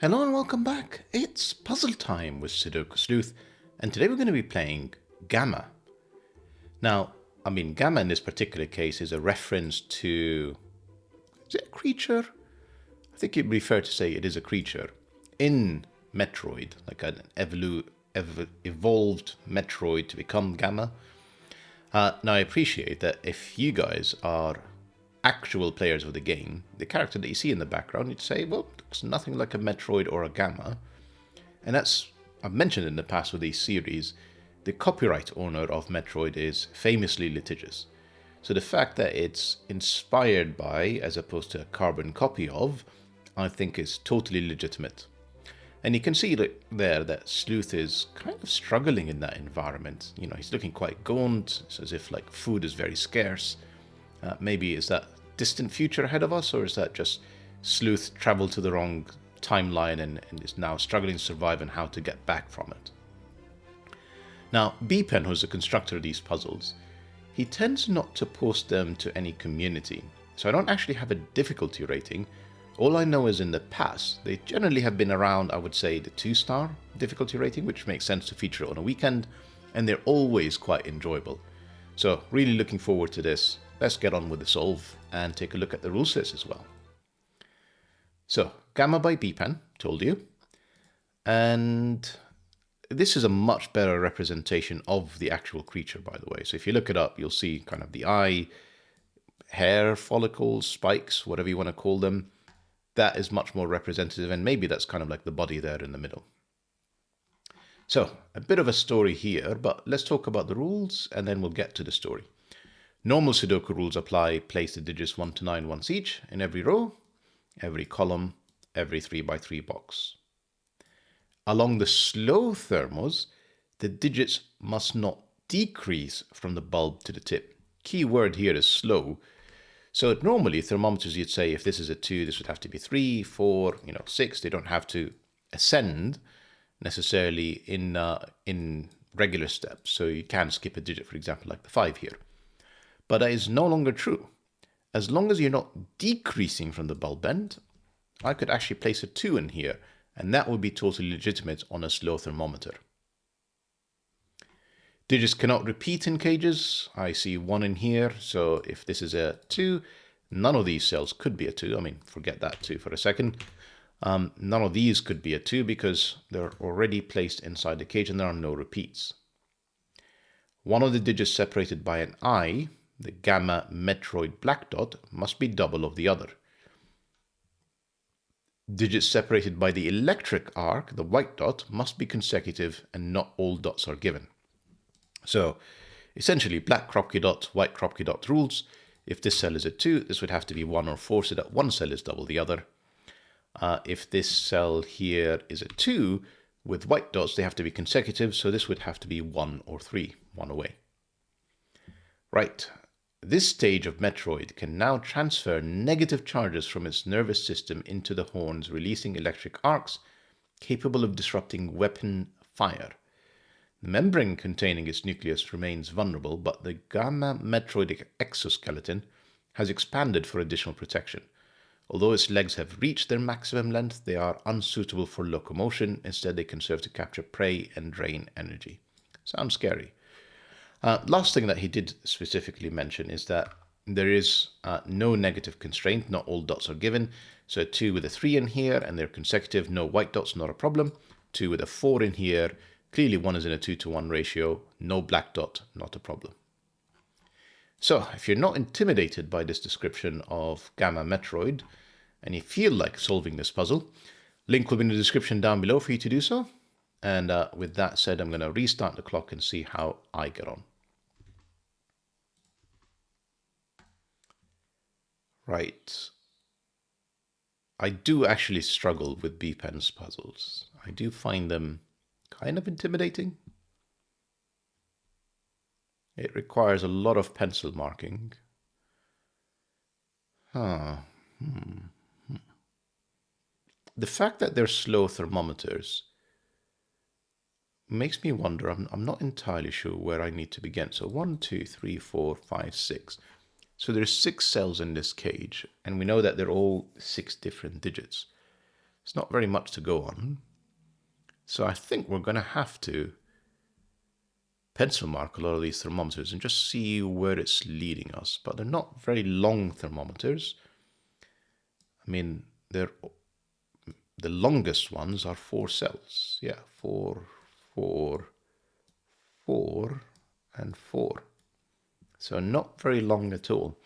Hello and welcome back. It's puzzle time with Sudoku Sleuth, and today we're going to be playing Gamma. Now, Gamma in this particular case is a reference to... Is it a creature? I think it'd be fair to say it is a creature in Metroid, like an evolved Metroid to become Gamma. Now, I appreciate that if you guys are actual players of the game, the character that you see in the background, you'd say, well, looks nothing like a Metroid or a Gamma. And that's, I've mentioned in the past with these series, the copyright owner of Metroid is famously litigious. So the fact that it's inspired by, as opposed to a carbon copy of, I think is totally legitimate. And you can see there that Sleuth is kind of struggling in that environment. You know, he's looking quite gaunt, it's as if like food is very scarce. Maybe is that distant future ahead of us, or is that just Sleuth traveled to the wrong timeline and is now struggling to survive and how to get back from it? Now, B.PEN, who's the constructor of these puzzles, he tends not to post them to any community, so I don't actually have a difficulty rating. All I know is in the past, they generally have been around, I would say, the 2-star difficulty rating, which makes sense to feature on a weekend, and they're always quite enjoyable. So, really looking forward to this. Let's get on with the solve and take a look at the rule sets as well. So, Gamma by B.PEN, told you. And this is a much better representation of the actual creature, by the way. So if you look it up, you'll see kind of the eye, hair follicles, spikes, whatever you want to call them. That is much more representative, and maybe that's kind of like the body there in the middle. So, a bit of a story here, but let's talk about the rules and then we'll get to the story. Normal Sudoku rules apply. Place the digits 1 to 9 once each in every row, every column, every 3x3 box. Along the slow thermos, the digits must not decrease from the bulb to the tip. Key word here is slow. So normally thermometers, you'd say if this is a 2, this would have to be 3, 4, 6. They don't have to ascend necessarily in regular steps. So you can skip a digit, for example, like the 5 here. But that is no longer true. As long as you're not decreasing from the bulb end, I could actually place a 2 in here, and that would be totally legitimate on a slow thermometer. Digits cannot repeat in cages. I see 1 in here, so if this is a 2, none of these cells could be a 2. Forget that 2 for a second. None of these could be a 2 because they're already placed inside the cage and there are no repeats. One of the digits separated by an I, the Gamma Metroid black dot, must be double of the other. Digits separated by the electric arc, the white dot, must be consecutive and not all dots are given. So, essentially, black Kropke dot, white Kropke dot rules. If this cell is a 2, this would have to be 1 or 4 so that one cell is double the other. If this cell here is a 2, with white dots, they have to be consecutive, so this would have to be 1 or 3, 1 away. Right. This stage of Metroid can now transfer negative charges from its nervous system into the horns, releasing electric arcs capable of disrupting weapon fire. The membrane containing its nucleus remains vulnerable, but the Gamma Metroid exoskeleton has expanded for additional protection. Although its legs have reached their maximum length, they are unsuitable for locomotion. Instead, they can serve to capture prey and drain energy. Sounds scary. Last thing that he did specifically mention is that there is no negative constraint. Not all dots are given. So 2 with a 3 in here and they're consecutive. No white dots, not a problem. 2 with a 4 in here. Clearly 1 is in a 2-to-1 ratio. No black dot, not a problem. So if you're not intimidated by this description of Gamma Metroid and you feel like solving this puzzle, link will be in the description down below for you to do so. And with that said, I'm going to restart the clock and see how I get on. Right. I do actually struggle with B.PEN's puzzles. I do find them kind of intimidating. It requires a lot of pencil marking. The fact that they're slow thermometers makes me wonder. I'm not entirely sure where I need to begin. So 1, 2, 3, 4, 5, 6. So there's 6 cells in this cage, and we know that they're all 6 different digits. It's not very much to go on. So I think we're going to have to pencil mark a lot of these thermometers and just see where it's leading us. But they're not very long thermometers. I mean, the longest ones are 4 cells. Yeah, 4, 4, 4, and 4. So not very long at all.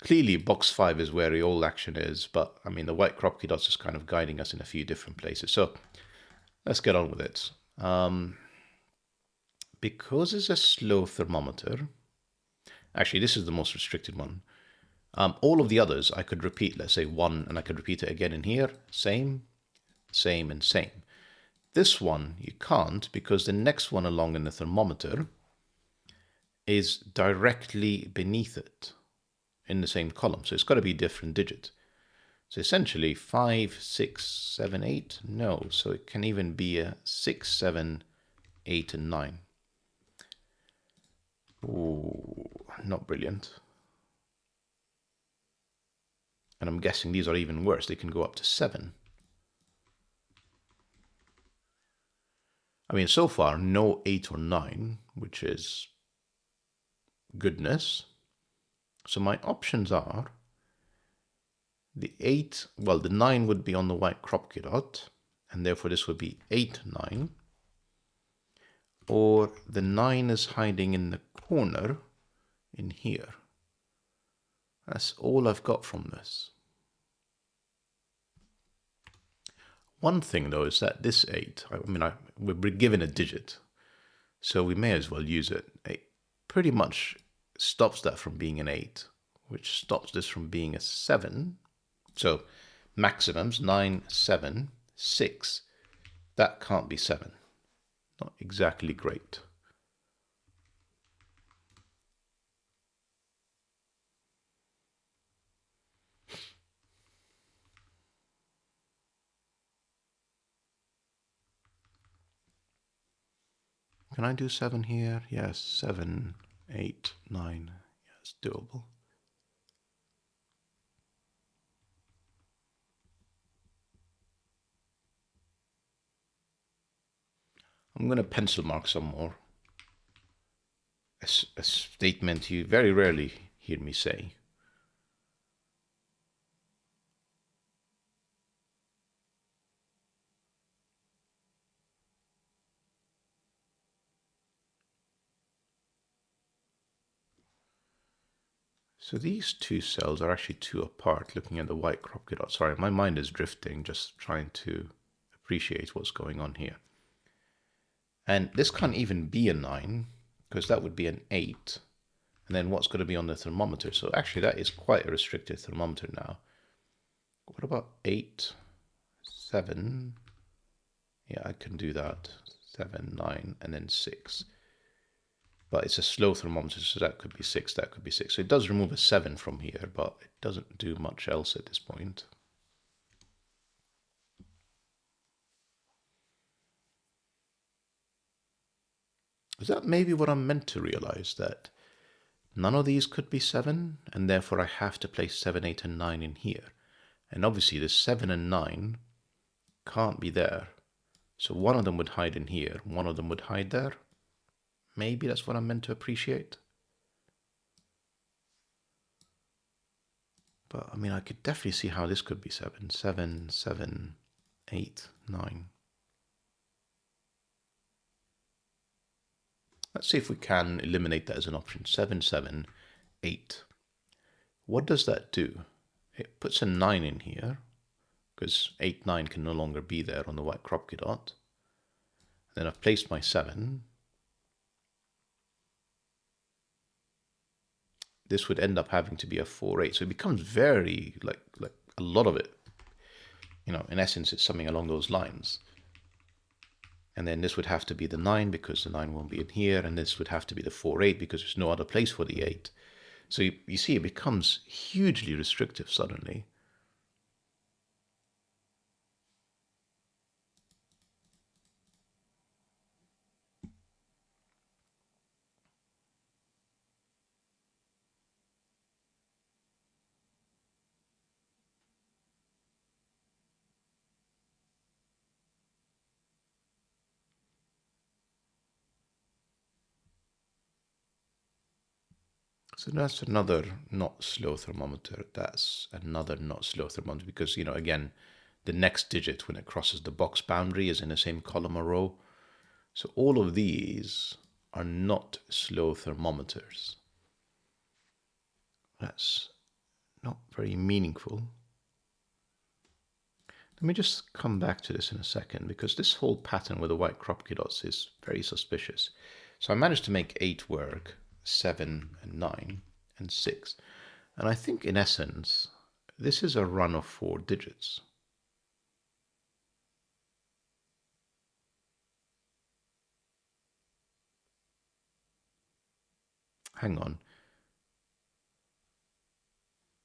Clearly, box 5 is where the all action is, but I mean, the white crop key dots is kind of guiding us in a few different places. So let's get on with it. Because it's a slow thermometer, actually, this is the most restricted one. All of the others I could repeat, let's say 1, and I could repeat it again in here. Same, same, and same. This one you can't, because the next one along in the thermometer is directly beneath it in the same column. So it's got to be a different digit. So essentially 5, 6, 7, 8. No, so it can even be a 6, 7, 8, and 9. Ooh, not brilliant. And I'm guessing these are even worse. They can go up to 7. I mean, so far, no 8 or 9, which is goodness. So my options are the 8, well, the 9 would be on the white crop key dot, and therefore this would be 8, 9. Or the 9 is hiding in the corner in here. That's all I've got from this. One thing though is that this 8, I mean, we're given a digit, so we may as well use it. It pretty much stops that from being an 8, which stops this from being a 7. So maximums 9, 7, 6. That can't be 7. Not exactly great. Can I do 7 here? Yes, 7, 8, 9. Yes, doable. I'm going to pencil mark some more. A statement you very rarely hear me say. So these two cells are actually 2 apart, looking at the white crop key dot. Sorry, my mind is drifting, just trying to appreciate what's going on here. And this can't even be a 9, because that would be an 8. And then what's going to be on the thermometer? So actually that is quite a restricted thermometer now. What about 8, 7? Yeah, I can do that. 7, 9, and then 6. But it's a slow thermometer, so that could be 6, that could be 6. So it does remove a 7 from here, but it doesn't do much else at this point. Is that maybe what I'm meant to realize? That none of these could be 7, and therefore I have to place 7, 8, and 9 in here. And obviously the 7 and 9 can't be there. So one of them would hide in here, one of them would hide there. Maybe that's what I'm meant to appreciate. But I mean, I could definitely see how this could be 7. 7, 7, 8, 9. Let's see if we can eliminate that as an option. 7, 7, 8. What does that do? It puts a 9 in here, because 8, 9 can no longer be there on the white crop key dot. Then I've placed my 7. This would end up having to be a 4, 8. So it becomes very, like a lot of it. You know, in essence, it's something along those lines. And then this would have to be the 9 because the 9 won't be in here. And this would have to be the 4, 8 because there's no other place for the 8. So you see, it becomes hugely restrictive suddenly. So that's another not slow thermometer. That's another not slow thermometer because, again, the next digit when it crosses the box boundary is in the same column or row. So all of these are not slow thermometers. That's not very meaningful. Let me just come back to this in a second because this whole pattern with the white crop dots is very suspicious. So I managed to make 8 work, 7 and 9 and 6. And I think in essence, this is a run of 4 digits. Hang on.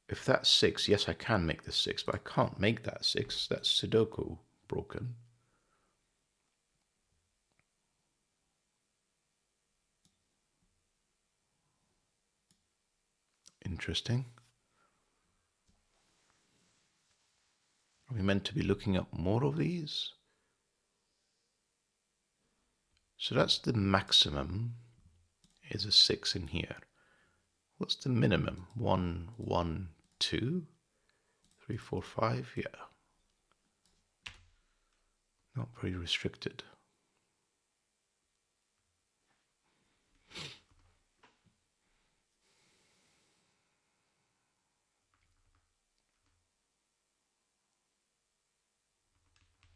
If that's 6, yes, I can make this 6, but I can't make that 6. That's Sudoku broken. Interesting. Are we meant to be looking up more of these? So that's the maximum, is a 6 in here. What's the minimum? 1, 1, 2, 3, 4, 5? Yeah. Not very restricted.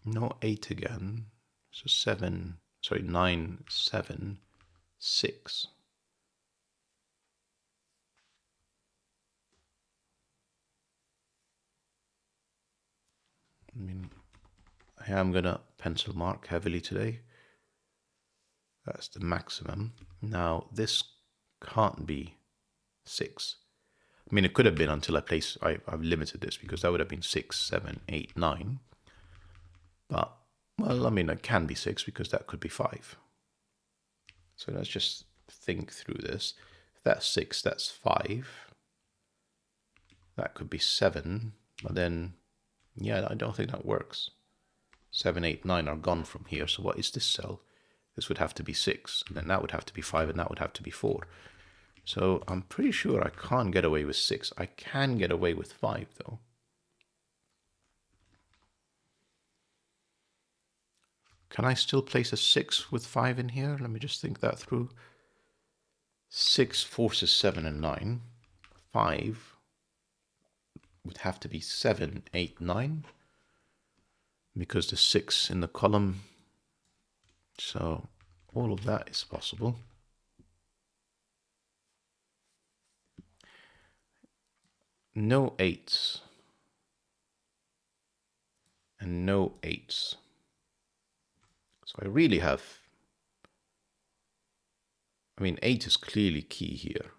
No 8 again. So 9, 7, 6. I mean, I am going to pencil mark heavily today. That's the maximum. Now, this can't be 6. I mean, it could have been until I've limited this because that would have been 6, 7, 8, 9. But, well, I mean, it can be 6 because that could be 5. So let's just think through this. If that's 6, that's 5. That could be 7. But then, yeah, I don't think that works. 7, 8, 9 are gone from here. So what is this cell? This would have to be 6. And then that would have to be 5. And that would have to be 4. So I'm pretty sure I can't get away with 6. I can get away with 5, though. Can I still place a 6 with 5 in here? Let me just think that through. 6 forces 7 and 9. 5 would have to be 7, 8, 9. Because the 6 in the column. So all of that is possible. No 8s. And no 8s. So I really have, 8 is clearly key here.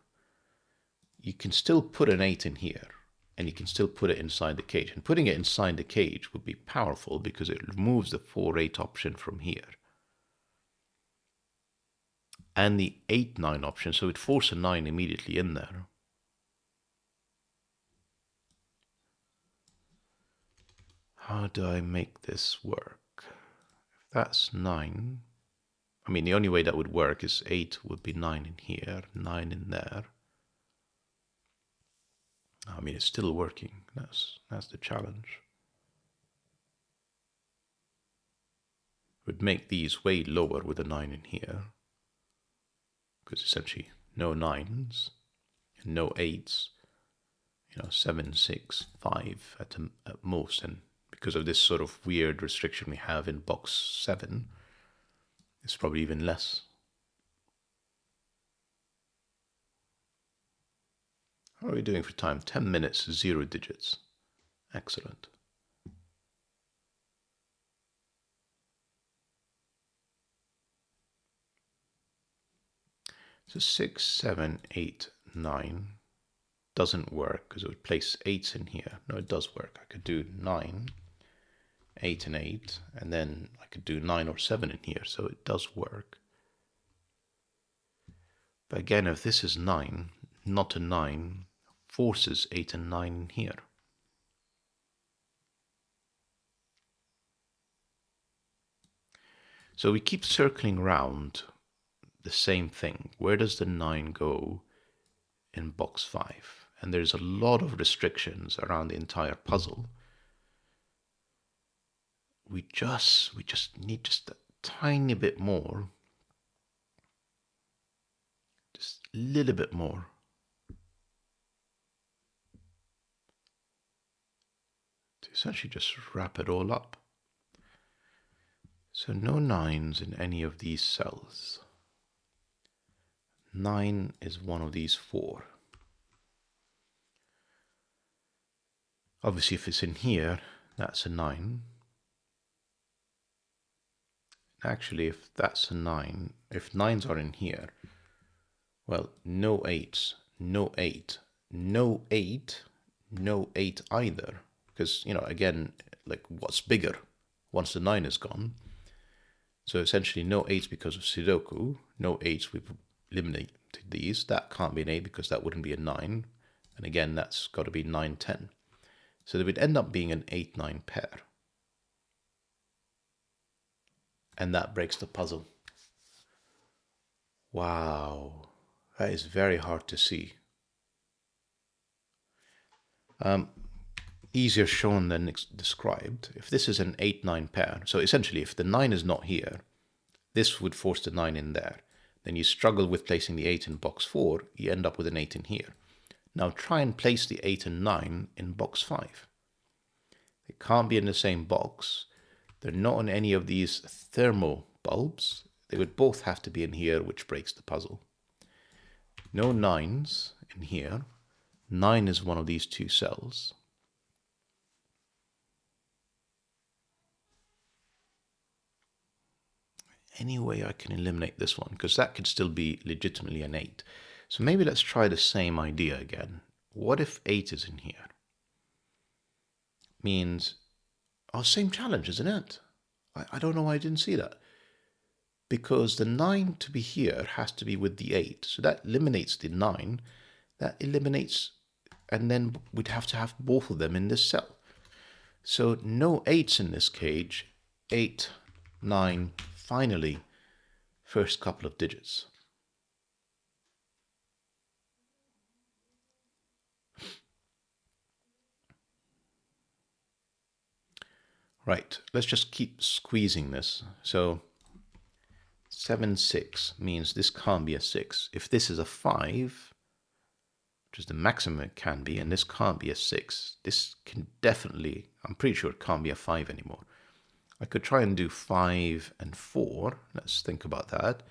You can still put an 8 in here, and you can still put it inside the cage. And putting it inside the cage would be powerful because it removes the 4-8 option from here. And the 8-9 option, so it forces a 9 immediately in there. How do I make this work? If that's 9, the only way that would work is 8 would be 9 in here, 9 in there. It's still working. That's the challenge. Would make these way lower with a 9 in here. Because essentially no 9s and no 8s. 7, 6, 5 at most. And because of this sort of weird restriction we have in box 7, it's probably even less. How are we doing for time? 10 minutes, 0 digits. Excellent. So 6, 7, 8, 9 doesn't work because it would place 8s in here. No, it does work. I could do 9, 8 and 8, and then I could do 9 or 7 in here, so it does work. But again, if this is 9, not a 9, forces 8 and 9 in here. So we keep circling around the same thing. Where does the 9 go in box 5. And there's a lot of restrictions around the entire puzzle. We just need just a tiny bit more. Just a little bit more. To essentially just wrap it all up. So no 9s in any of these cells. 9 is one of these 4. Obviously, if it's in here, that's a 9. Actually, if that's a 9, if 9s are in here, well, no 8s, no 8, no 8, no 8 either. Because, you know, again, like what's bigger once the 9 is gone? So essentially no 8s because of Sudoku, no 8s, we've eliminated these. That can't be an 8 because that wouldn't be a 9. And again, that's got to be 9, 10. So there would end up being an 8-9 pair. And that breaks the puzzle. Wow, that is very hard to see. Easier shown than described. If this is an 8-9 pair, so essentially if the 9 is not here, this would force the 9 in there. Then you struggle with placing the 8 in box 4, you end up with an 8 in here. Now try and place the 8 and 9 in box 5. They can't be in the same box. They're not on any of these thermo bulbs. They would both have to be in here, which breaks the puzzle. No 9s in here. 9 is one of these 2 cells. Any way I can eliminate this one, because that could still be legitimately an 8. So maybe let's try the same idea again. What if 8 is in here? Means, oh, same challenge, isn't it? I don't know why I didn't see that. Because the 9 to be here has to be with the 8. So that eliminates the 9. That eliminates, and then we'd have to have both of them in this cell. So no 8s in this cage. 8, 9, finally, first couple of digits. Right, let's just keep squeezing this. So 7, 6 means this can't be a 6. If this is a 5, which is the maximum it can be, and this can't be a 6, this can definitely, I'm pretty sure it can't be a 5 anymore. I could try and do 5 and 4. Let's think about that.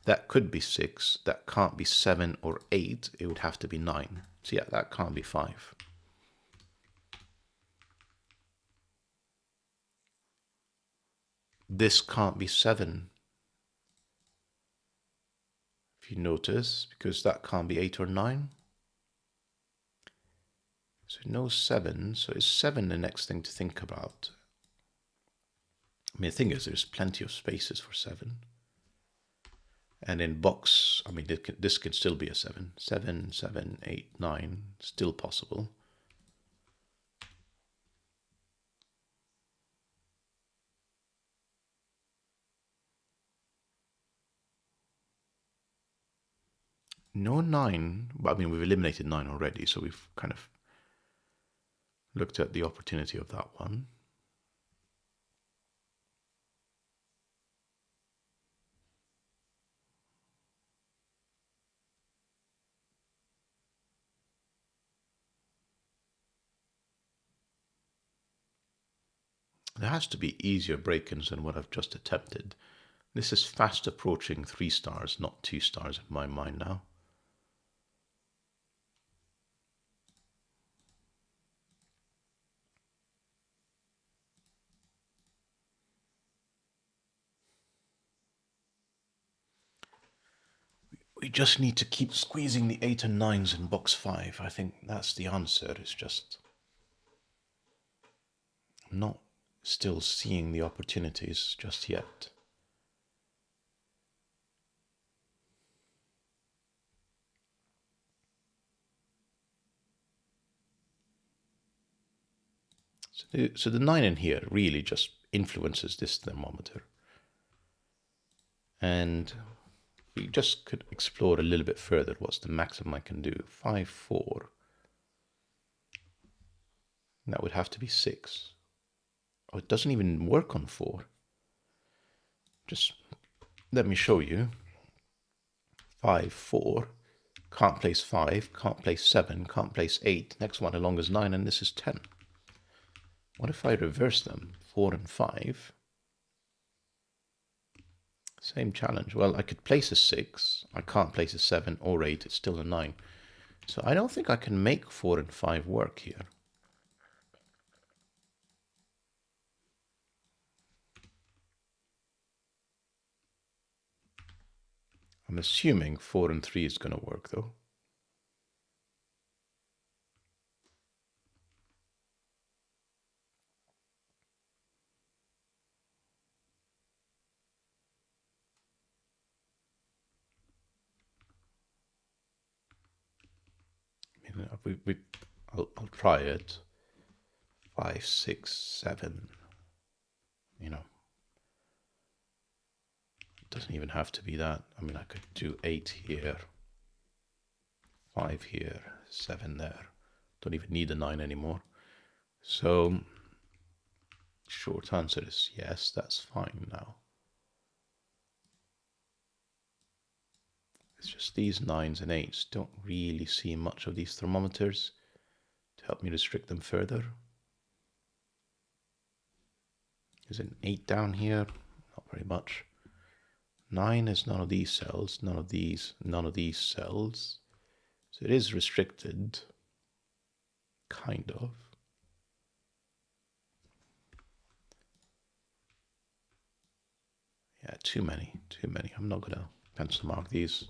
That could be 6. That can't be 7 or 8. It would have to be 9. So yeah, that can't be 5. This can't be 7. If you notice, because that can't be 8 or 9. So no 7. So is 7 the next thing to think about? I mean, the thing is, there's plenty of spaces for 7. And in box, I mean, this could still be a 7. 7, 7, 8, 9, still possible. No 9, but I mean, we've eliminated 9 already, so we've kind of looked at the opportunity of that one. There has to be easier break-ins than what I've just attempted. This is fast approaching 3 stars, not 2 stars in my mind now. We just need to keep squeezing the 8 and 9s in box 5. I think that's the answer. It's just I'm not still seeing the opportunities just yet. So the 9 in here really just influences this thermometer. And we just could explore a little bit further what's the maximum I can do. 5, 4. That would have to be 6. Oh, it doesn't even work on 4. Just let me show you. 5, 4. Can't place 5, can't place 7, can't place 8. Next one along is 9, and this is 10. What if I reverse them? 4 and 5. Same challenge. Well, I could place a 6. I can't place a 7 or 8. It's still a 9. So I don't think I can make 4 and 5 work here. I'm assuming 4 and 3 is going to work, though. I'll try it. 5, 6, 7. You know, it doesn't even have to be that. I mean, I could do 8 here, 5 here, 7 there. Don't even need a 9 anymore. So, short answer is yes, that's fine now. It's just these 9s and 8s don't really see much of these thermometers to help me restrict them further. Is an 8 down here? Not very much. 9 is none of these cells, none of these cells. So it is restricted, kind of. Yeah, too many. I'm not gonna pencil mark these.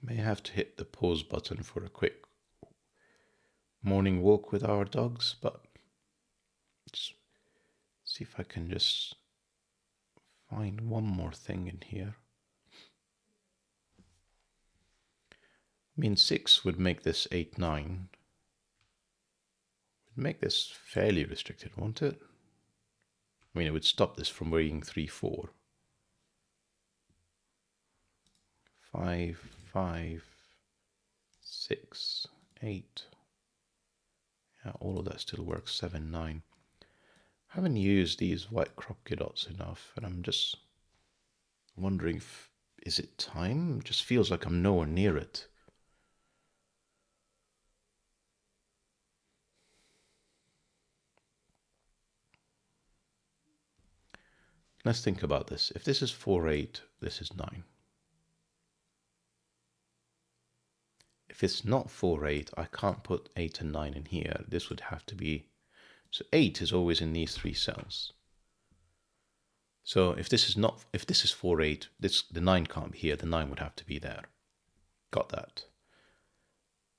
May have to hit the pause button for a quick morning walk with our dogs, but let's see if I can just find one more thing in here. I mean, 6 would make this 8, 9. Would make this fairly restricted, won't it? I mean, it would stop this from being 3, 4. 5, 5, 6, 8. Yeah, all of that still works. 7, 9. I haven't used these white Kropke dots enough, and I'm just wondering if, is it time? It just feels like I'm nowhere near it. Let's think about this. If this is 4, 8, this is 9. If it's not 4, 8, I can't put 8 and 9 in here. This would have to be... So 8 is always in these 3 cells. So if this is 4, 8, the 9 can't be here. The 9 would have to be there. Got that.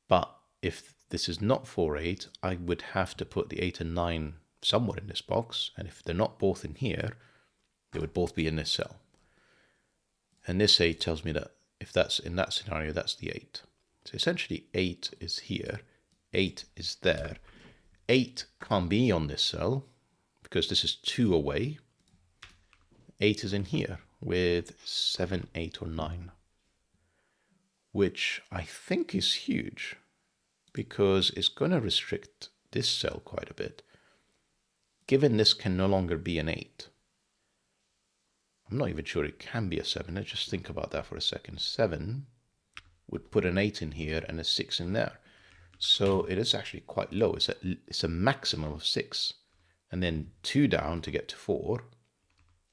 But if this is not 4, 8, I would have to put the 8 and 9 somewhere in this box. And if they're not both in here, they would both be in this cell. And this 8 tells me that if that's in that scenario, that's the 8. So essentially 8 is here, 8 is there. 8 can't be on this cell because this is 2 away. 8 is in here with 7, 8, or 9, which I think is huge because it's going to restrict this cell quite a bit. Given this can no longer be an 8, I'm not even sure it can be a 7. Let's just think about that for a second. 7 would put an 8 in here and a 6 in there. So it is actually quite low. It's a maximum of 6. And then 2 down to get to 4.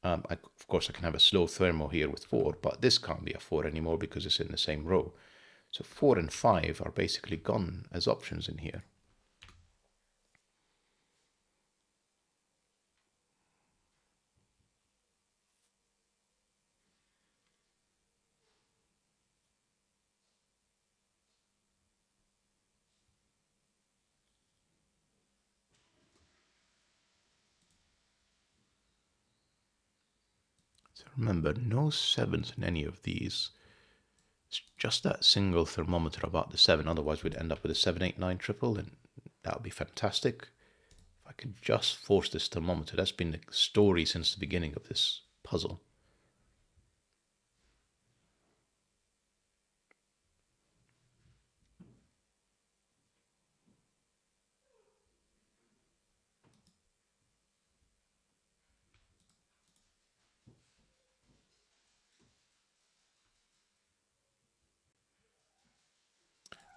Of course, I can have a slow thermo here with 4, but this can't be a 4 anymore because it's in the same row. So 4 and 5 are basically gone as options in here. So remember, no 7s in any of these. It's just that single thermometer about the 7, otherwise we'd end up with a 7, 8, 9 triple, and that would be fantastic. If I could just force this thermometer, that's been the story since the beginning of this puzzle.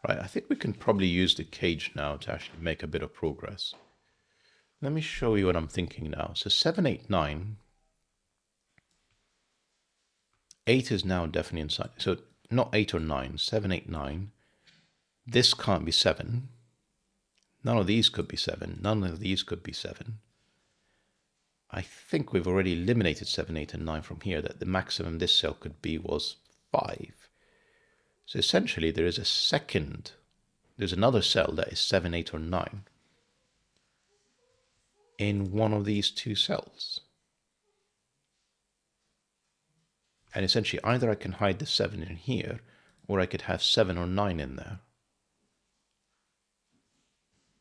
Right, I think we can probably use the cage now to actually make a bit of progress. Let me show you what I'm thinking now. So 7, 8, 9. 8 is now definitely inside. So not 8 or 9, 7, 8, 9. This can't be 7. None of these could be 7. None of these could be 7. I think we've already eliminated 7, 8, and 9 from here, that the maximum this cell could be was 5. So essentially there is there's another cell that is 7, 8, or 9 in one of these two cells. And essentially either I can hide the 7 in here, or I could have 7 or 9 in there.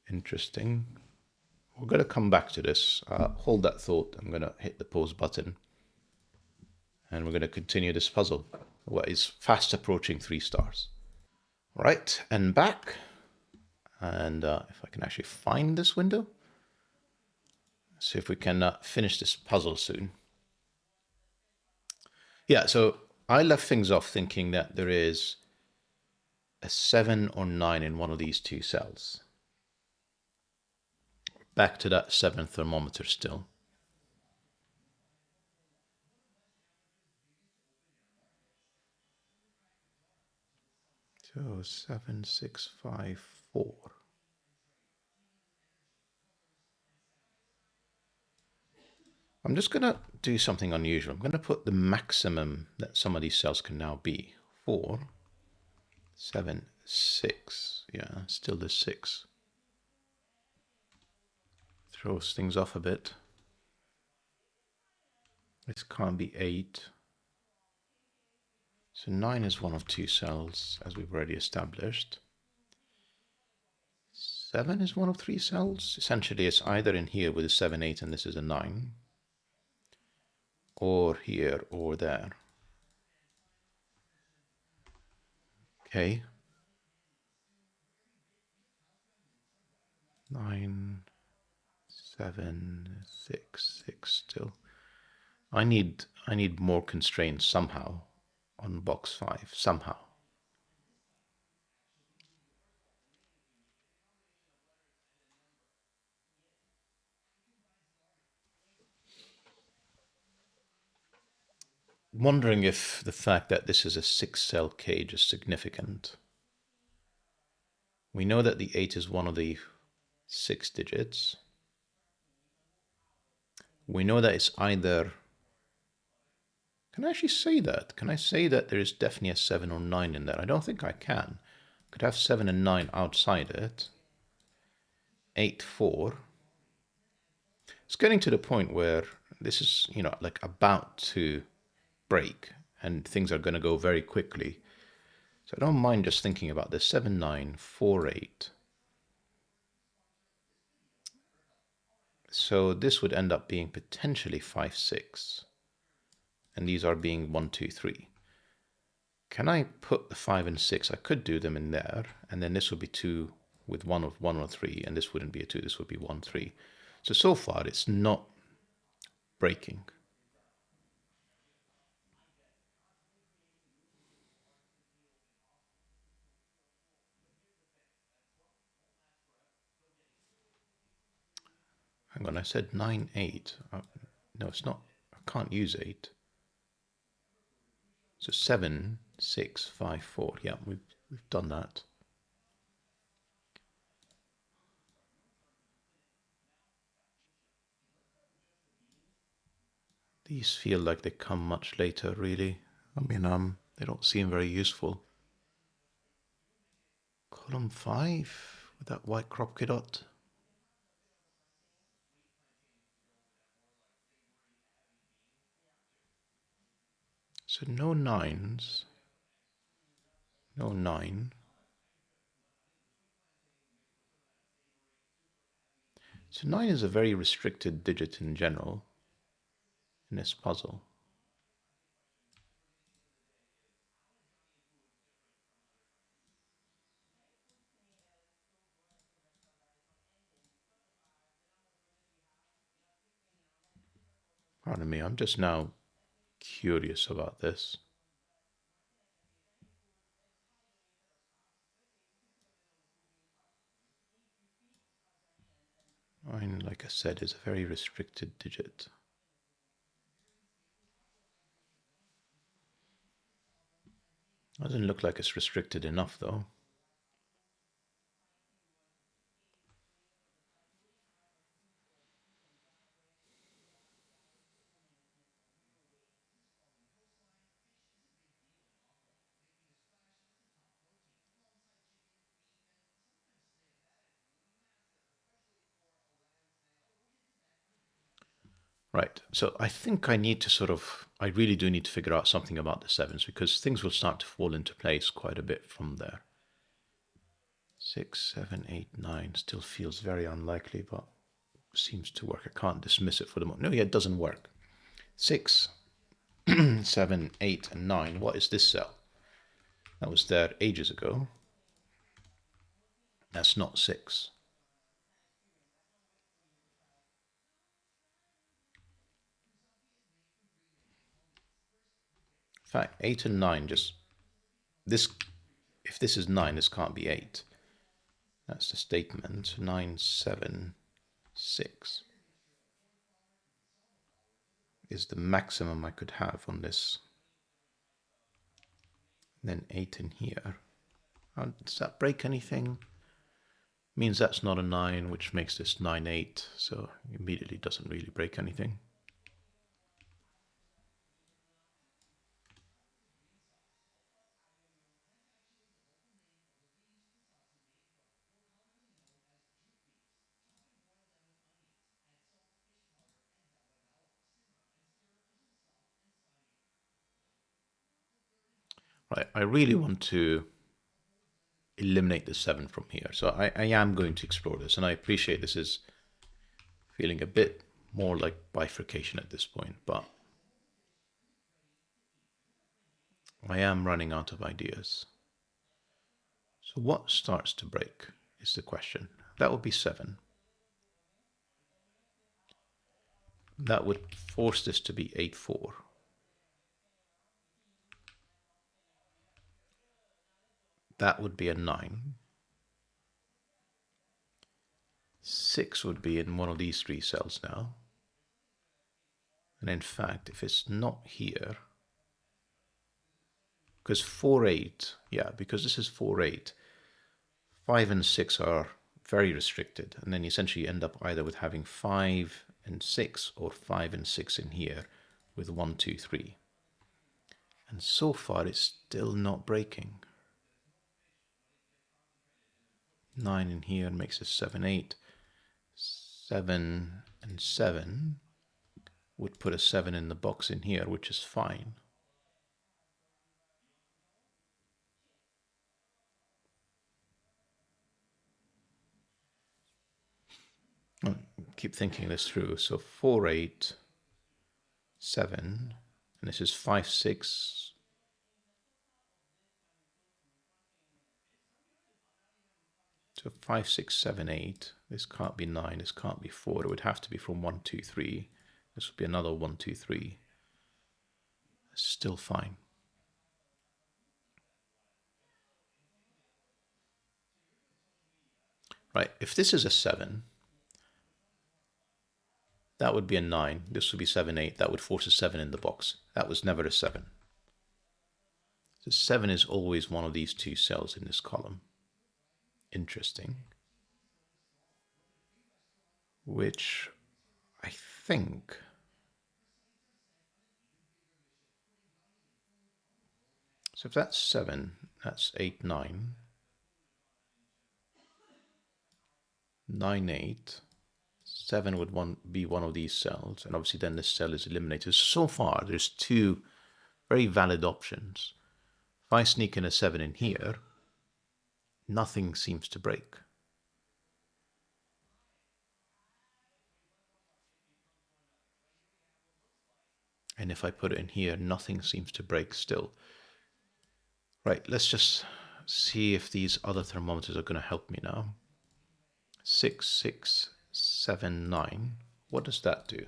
Interesting. We're going to come back to this. Hold that thought. I'm going to hit the pause button. And we're going to continue this puzzle, what is fast approaching 3 stars. Right, and back. And if I can actually find this window, see if we can finish this puzzle soon. Yeah, so I left things off thinking that there is a 7 or 9 in one of these two cells. Back to that 7 thermometer still. So 7, 6, 5, 4. I'm just going to do something unusual. I'm going to put the maximum that some of these cells can now be. 4, 7, 6. Yeah, still the 6. Throws things off a bit. This can't be 8. So 9 is one of two cells, as we've already established. 7 is one of 3 cells. Essentially, it's either in here with a 7, 8, and this is a 9, or here or there. Okay. 9, 7, 6, 6 still. I need more constraints somehow on box 5, somehow. Wondering if the fact that this is a 6-cell cage is significant. We know that the 8 is one of the 6 digits. We know that it's either... Can I actually say that? Can I say that there is definitely a 7 or 9 in there? I don't think I can. Could have 7 and 9 outside it. 8, 4. It's getting to the point where this is, like about to break and things are going to go very quickly. So I don't mind just thinking about this. 7, 9, 4, 8. So this would end up being potentially 5, 6. And these are being 1, 2, 3. Can I put the 5 and 6? I could do them in there, and then this would be 2 with 1 or 3, and this wouldn't be a 2, this would be 1, 3. So far it's not breaking. Hang on, I said 9, 8. No, it's not. I can't use 8. So 7, 6, 5, 4. Yeah, we've done that. These feel like they come much later, really. I mean, they don't seem very useful. Column 5 with that white Kropke dot. So no nines. No 9. So 9 is a very restricted digit in general in this puzzle. Pardon me, I'm just now curious about this. Nine, like I said, is a very restricted digit. Doesn't look like it's restricted enough, though. Right, so I think I need to I really do need to figure out something about the 7s because things will start to fall into place quite a bit from there. 6, 7, 8, 9 still feels very unlikely, but seems to work. I can't dismiss it for the moment. No, yeah, it doesn't work. 6, 7, 8, and 9. What is this cell? That was there ages ago. That's not 6. In fact, 8 and 9 just... this. If this is 9, this can't be 8. That's the statement. 9, 7, 6 is the maximum I could have on this. Then 8 in here. Does that break anything? Means that's not a 9, which makes this 9, 8. So immediately doesn't really break anything. Right, I really want to eliminate the 7 from here. So I am going to explore this, and I appreciate this is feeling a bit more like bifurcation at this point, but I am running out of ideas. So what starts to break is the question. That would be 7. That would force this to be 8, 4. That would be a 9. 6 would be in one of these 3 cells now. And in fact, if it's not here, because 4, 8, yeah, because this is 4, 8, 5 and 6 are very restricted. And then you essentially end up either with having 5 and 6 or 5 and 6 in here with 1, 2, 3. And so far, it's still not breaking. 9 in here makes it 7, 8. 7 and 7 would put a 7 in the box in here, which is fine. I'll keep thinking this through. So 4, 8, 7, and this is 5, 6. So 5, 6, 7, 8. This can't be 9. This can't be 4. It would have to be from 1, 2, 3. This would be another 1, 2, 3. It's still fine. Right, if this is a 7, that would be a 9. This would be 7, 8. That would force a 7 in the box. That was never a 7. So 7 is always one of these 2 cells in this column. Interesting. Which I think... so if that's 7, that's 8, 9. 9, 8. 7 would be one of these cells, and obviously then this cell is eliminated. So far, there's 2 very valid options. If I sneak in a 7 in here, nothing seems to break. And if I put it in here, nothing seems to break still. Right, let's just see if these other thermometers are going to help me now. 6, 6, 7, 9. What does that do?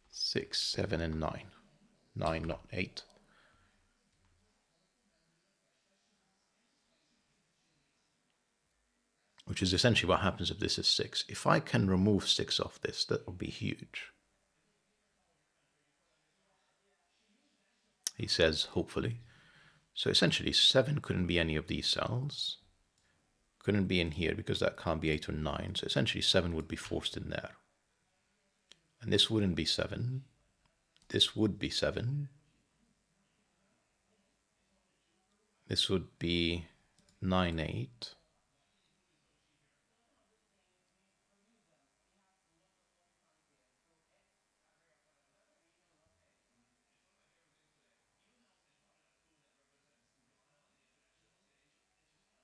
6, 7, and 9. 9, not 8. Which is essentially what happens if this is 6. If I can remove 6 off this, that would be huge. He says, hopefully. So essentially 7 couldn't be any of these cells. Couldn't be in here because that can't be 8 or 9. So essentially 7 would be forced in there. And this wouldn't be 7. This would be 7. This would be 9, 8.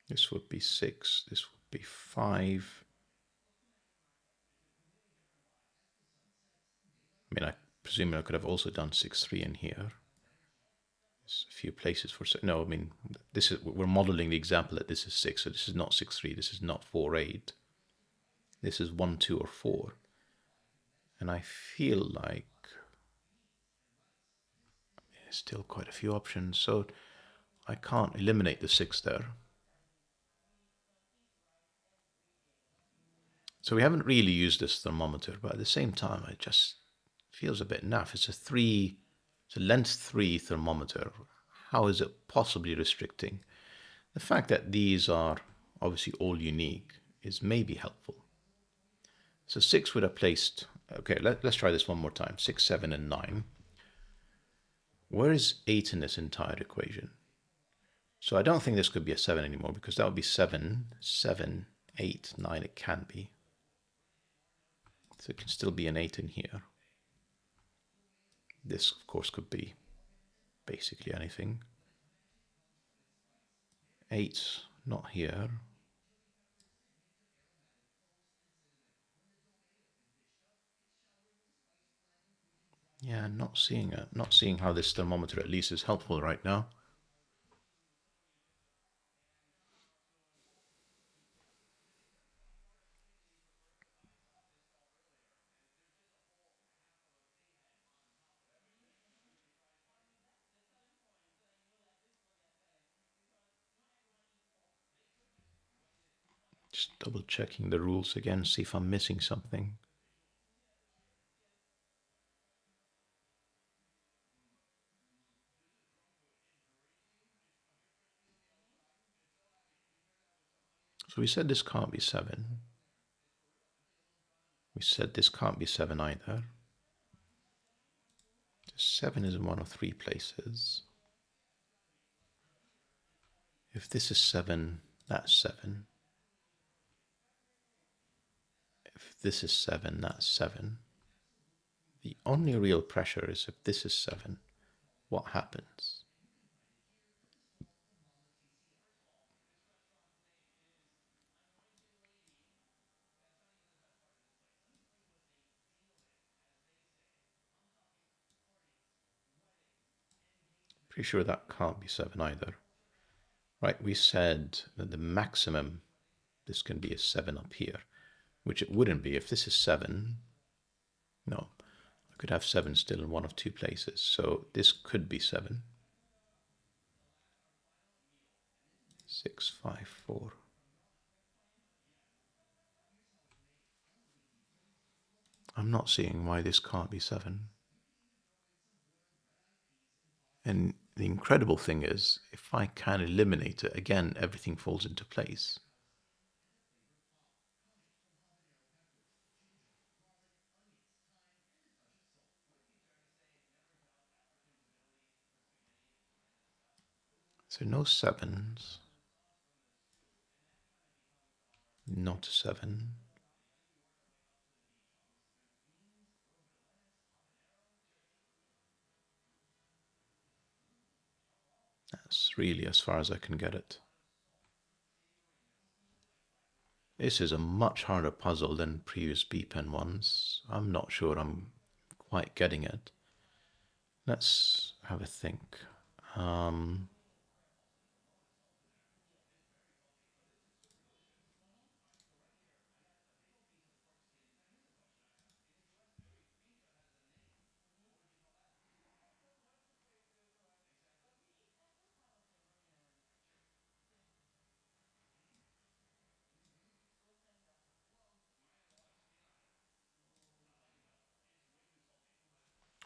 This would be 6. This would be 5. I mean, I presume I could have also done 6, 3 in here. There's a few places for... No, I mean, this is, we're modeling the example that this is 6. So this is not 6, 3. This is not 4, 8. This is 1, 2, or 4. And I feel like there's still quite a few options. So I can't eliminate the 6 there. So we haven't really used this thermometer, but at the same time, it just feels a bit naff. It's a length 3 thermometer. How is it possibly restricting? The fact that these are obviously all unique is maybe helpful. So 6 would have placed, okay, let's try this one more time. 6, 7, and 9. Where is 8 in this entire equation? So I don't think this could be a 7 anymore because that would be 7, 7, 8, 9. It can be. So it can still be an 8 in here. This, of course, could be basically anything. 8, not here. Yeah, not seeing it. Not seeing how this thermometer at least is helpful right now. Just double checking the rules again, see if I'm missing something. So we said this can't be 7. We said this can't be 7 either. 7 is in one of 3 places. If this is 7, that's 7. If this is 7, that's 7. The only real pressure is if this is 7, what happens? Pretty sure that can't be 7 either. Right, we said that the maximum, this can be a 7 up here, which it wouldn't be. If this is 7, no, I could have 7 still in one of 2 places. So this could be 7. 6, 5, 4. I'm not seeing why this can't be 7. And the incredible thing is, if I can eliminate it, again, everything falls into place. So no 7s. Not a 7. That's really as far as I can get it. This is a much harder puzzle than previous B.PEN ones. I'm not sure I'm quite getting it. Let's have a think.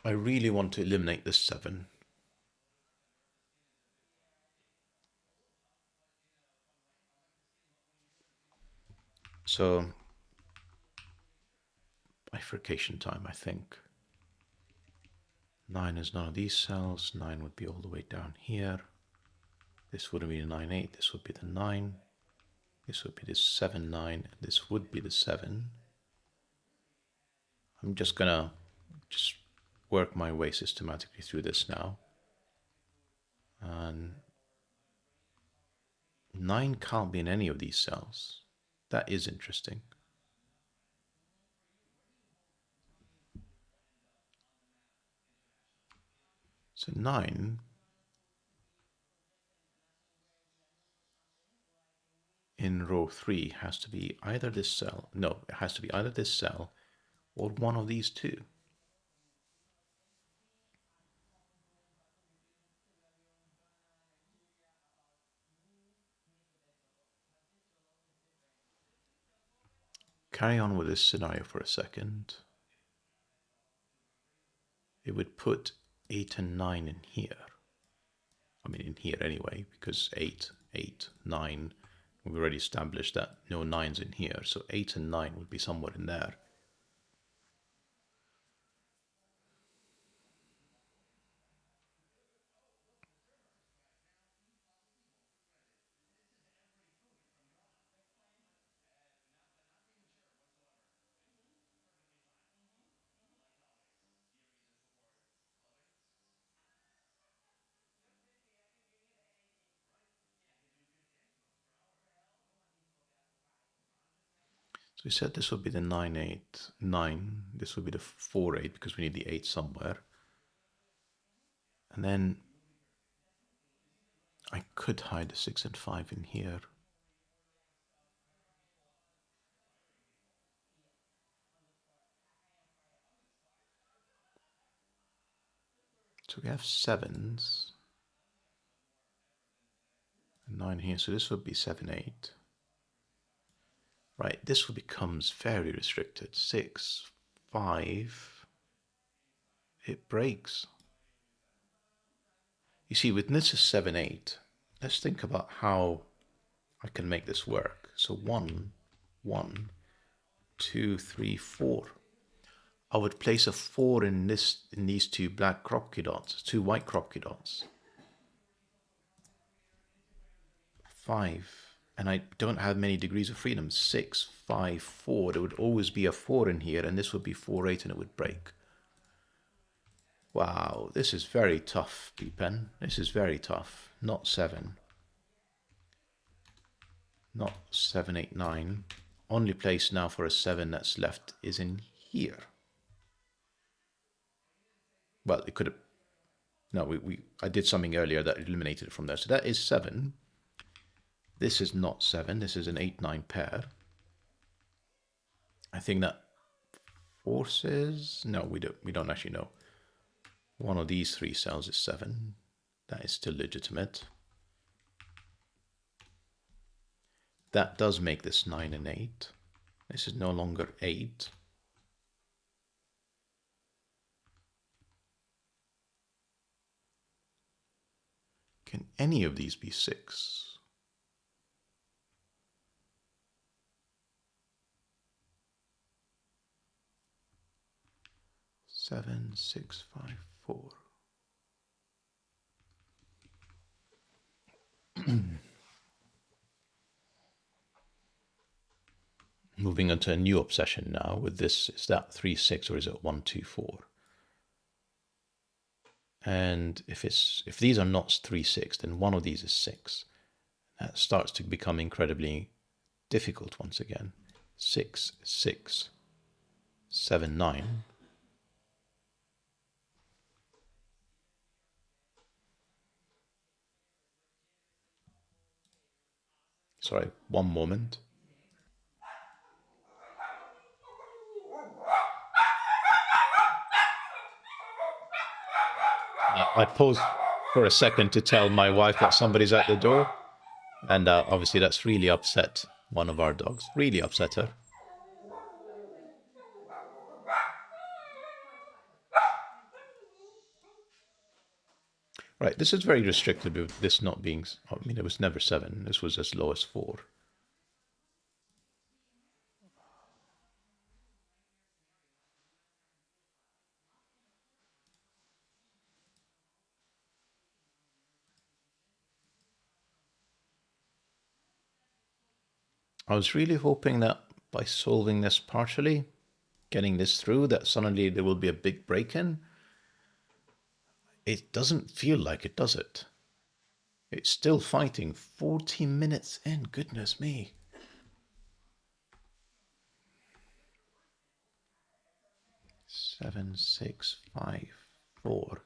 I really want to eliminate this 7. So, bifurcation time, I think. 9 is none of these cells. 9 would be all the way down here. This wouldn't be the 9, 8. This would be the 9. This would be the 7, 9. This would be the 7. I'm just gonna work my way systematically through this now. And 9 can't be in any of these cells. That is interesting. So 9 in row 3 has to be either this cell. No, it has to be either this cell or one of these two. Carry on with this scenario for a second. It would put 8 and 9 in here. I mean, in here anyway, because 8, 8, 9, we've already established that no 9's in here, so 8 and 9 would be somewhere in there. So we said this would be the 9, 8, 9. This would be the 4, 8, because we need the 8 somewhere. And then I could hide the 6 and 5 in here. So we have 7s. And 9 here, so this would be 7, 8. Right, this becomes very restricted. 6, 5, it breaks. You see, with this is 7, 8, let's think about how I can make this work. So 1, 1, 2, 3, 4. I would place a 4 in these two black Kropke dots, two white Kropke dots. 5, and I don't have many degrees of freedom. 6, 5, 4. There would always be a 4 in here, and this would be 4, 8, and it would break. Wow, this is very tough, B.PEN. This is very tough. Not 7. Not 7, 8, 9. Only place now for a 7 that's left is in here. Well, it could have... No, I did something earlier that eliminated it from there. So that is 7. This is not 7. This is an 8, 9 pair. I think that forces... No, we don't actually know. One of these 3 cells is 7. That is still legitimate. That does make this 9 and 8. This is no longer 8. Can any of these be 6? Seven, 6, 5, 4. Moving on to a new obsession now with this. Is that 3, 6, or is it 1, 2, 4? And if these are not 3, 6, then one of these is 6. That starts to become incredibly difficult once again. 6, 6, 7, 9. Sorry, one moment. I paused for a second to tell my wife that somebody's at the door. And obviously that's really upset one of our dogs. Really upset her. Right, this is very restricted with this not being... I mean, it was never 7. This was as low as 4. I was really hoping that by solving this partially, getting this through, that suddenly there will be a big break-in. It doesn't feel like it, does it? It's still fighting 40 minutes in, goodness me. Seven, 6, 5, 4.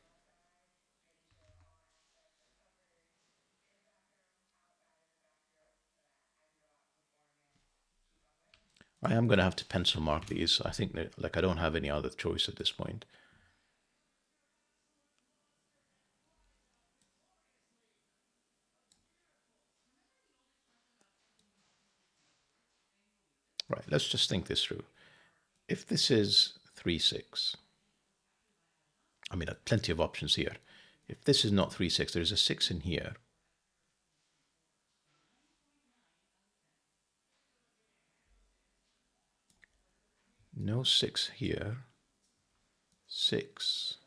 I am going to have to pencil mark these. I think that, like, I don't have any other choice at this point. Right, let's just think this through. If this is 3, 6, I mean, plenty of options here. If this is not 3, 6, there's a 6 in here. No 6 here. 6.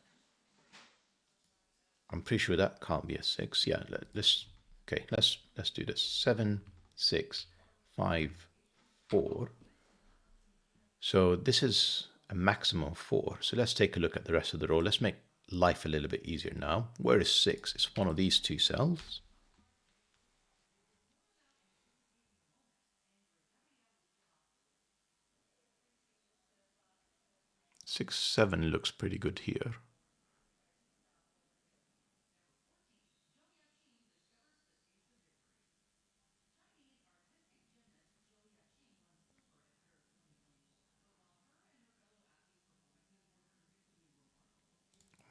I'm pretty sure that can't be a 6. Yeah, let's do this. 7, 6, 5, 4. So this is a maximum of 4. So let's take a look at the rest of the row. Let's make life a little bit easier now. Where is 6? It's one of these two cells. 6, 7 looks pretty good here.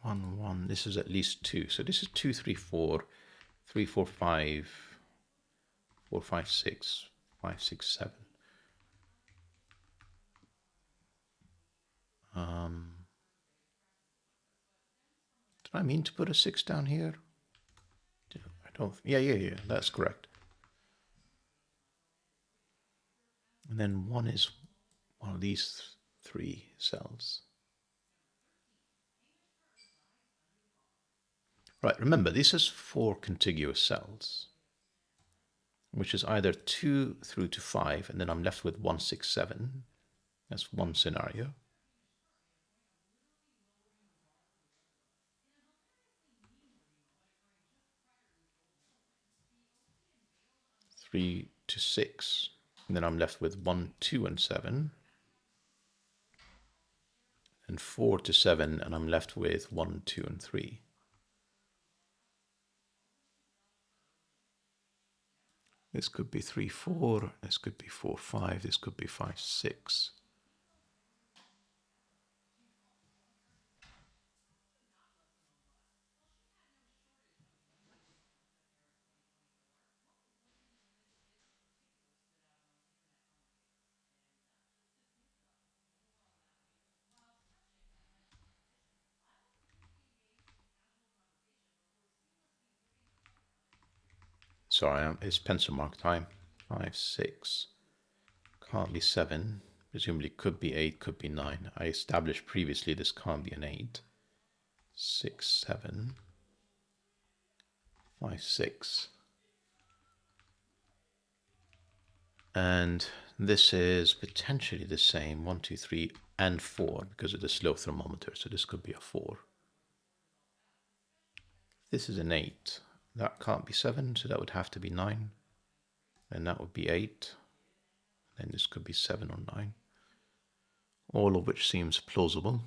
One, 1. This is at least 2. So this is 2, 3, 4, 3, 4, 5, 4, 5, 6, 5, 6, 7. Did I mean to put a 6 down here? I don't. Yeah. That's correct. And then 1 is one of these 3 cells. Right, remember, this is 4 contiguous cells, which is either 2 through to 5, and then I'm left with 1, 6, 7. That's one scenario. Three to 6, and then I'm left with 1, 2, and 7. And 4 to 7, and I'm left with 1, 2, and 3. This could be 3, 4. This could be 4, 5. This could be 5, 6. Sorry, it's pencil mark time. 5, 6. Can't be 7. Presumably could be 8, could be 9. I established previously this can't be an 8. 6, 7. 5, 6. And this is potentially the same. 1, 2, 3, and 4 because of the slow thermometer. So this could be a 4. this is an 8, that can't be 7, so that would have to be 9. And that would be 8. Then this could be 7 or 9. All of which seems plausible.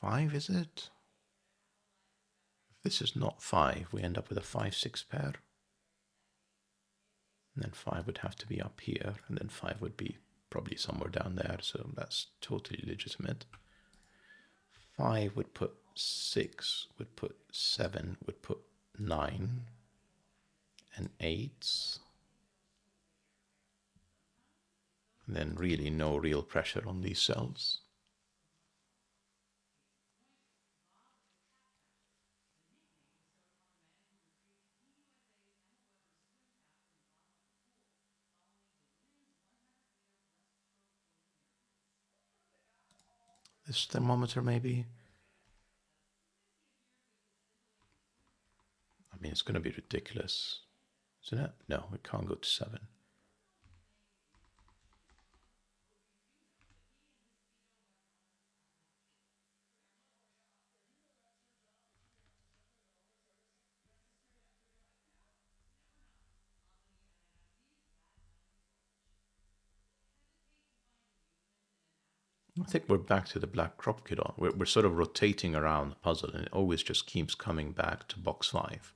Five, is it? If this is not 5, we end up with a 5-6 pair. And then 5 would have to be up here, and then 5 would be probably somewhere down there, so that's totally legitimate. 5 would put 6, would put 7, would put 9, and 8. And then really no real pressure on these cells. This thermometer maybe? I mean, it's going to be ridiculous, isn't it? No, it can't go to 7. I think we're back to the black crop kit on. We're sort of rotating around the puzzle, and it always just keeps coming back to box 5.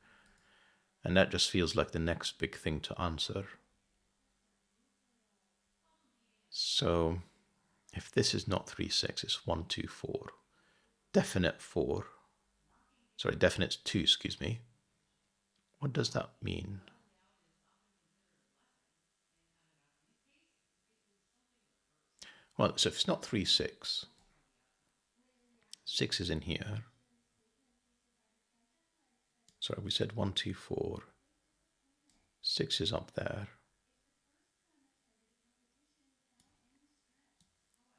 And that just feels like the next big thing to answer. So if this is not 3, 6, it's 1, 2, 4. Definite 4. Sorry, definite 2, excuse me. What does that mean? Well, so if it's not 3, 6, 6 is in here. Sorry, we said 1, 2, 4. 6 is up there.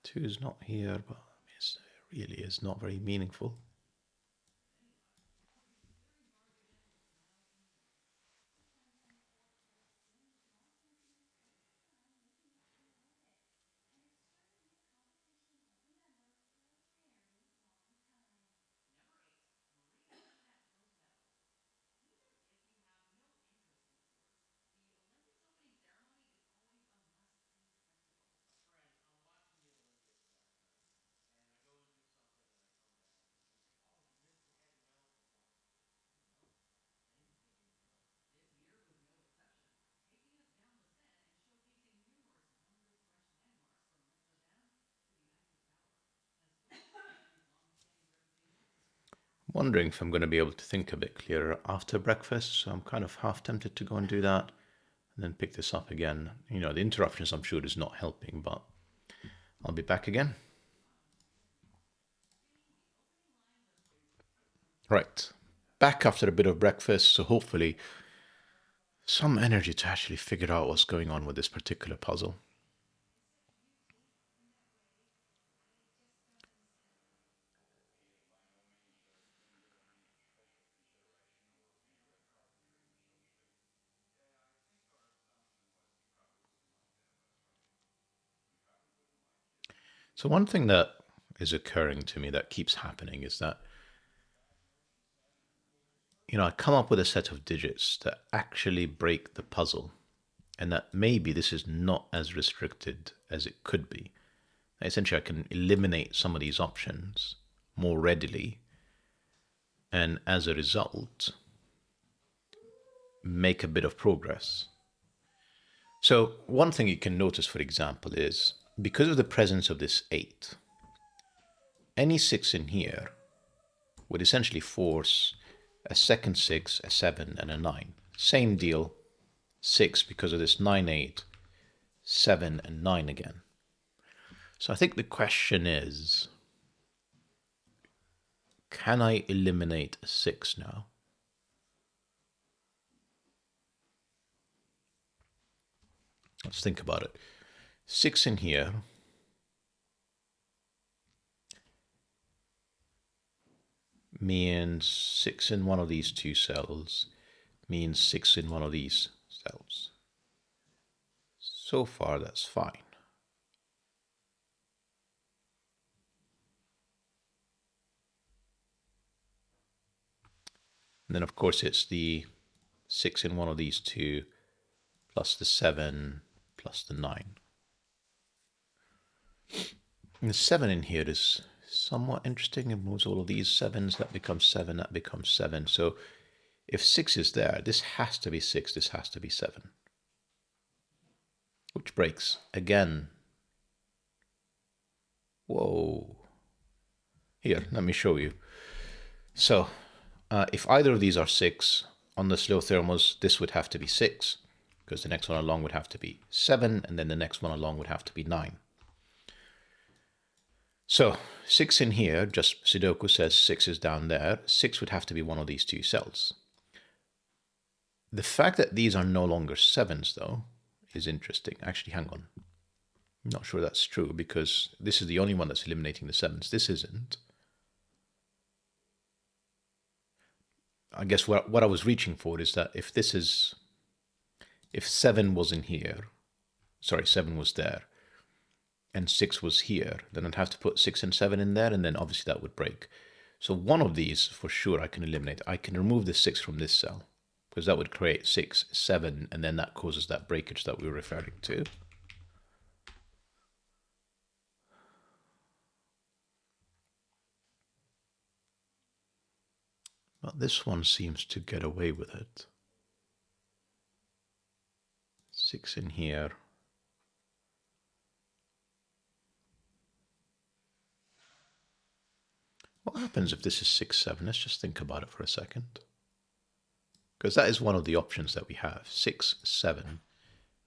2 is not here, but it really is not very meaningful. Wondering if I'm going to be able to think a bit clearer after breakfast, so I'm kind of half tempted to go and do that and then pick this up again. You know, the interruptions I'm sure is not helping, but I'll be back again. Right, back after a bit of breakfast, so hopefully some energy to actually figure out what's going on with this particular puzzle. So one thing that is occurring to me that keeps happening is that, you know, I come up with a set of digits that actually break the puzzle, and that maybe this is not as restricted as it could be. Essentially, I can eliminate some of these options more readily, and as a result, make a bit of progress. So, one thing you can notice, for example, is because of the presence of this 8, any 6 in here would essentially force a second 6, a 7, and a 9. Same deal, 6 because of this 9, 8, 7, and 9 again. So I think the question is, can I eliminate a 6 now? Let's think about it. 6 in here means 6 in one of these two cells means 6 in one of these cells. So far, that's fine. And then, of course, it's the 6 in one of these two plus the 7 plus the 9. And the 7 in here is somewhat interesting. It moves all of these 7s. That becomes 7. That becomes 7. So if 6 is there, this has to be 6. This has to be 7. Which breaks again. Whoa. Here, let me show you. So if either of these are 6, on the slow thermos, this would have to be 6, because the next one along would have to be 7, and then the next one along would have to be 9. So 6 in here, just Sudoku says 6 is down there. 6 would have to be one of these two cells. The fact that these are no longer 7s, though, is interesting. Actually, hang on. I'm not sure that's true, because this is the only one that's eliminating the 7s. This isn't. I guess what I was reaching for is that if 7 was in here, sorry, 7 was there, and 6 was here, then I'd have to put 6 and 7 in there, and then obviously that would break. So one of these, for sure, I can eliminate. I can remove the 6 from this cell, because that would create 6, 7, and then that causes that breakage that we were referring to. But this one seems to get away with it. 6 in here. What happens if this is 6, 7? Let's just think about it for a second. Because that is one of the options that we have. 6, 7.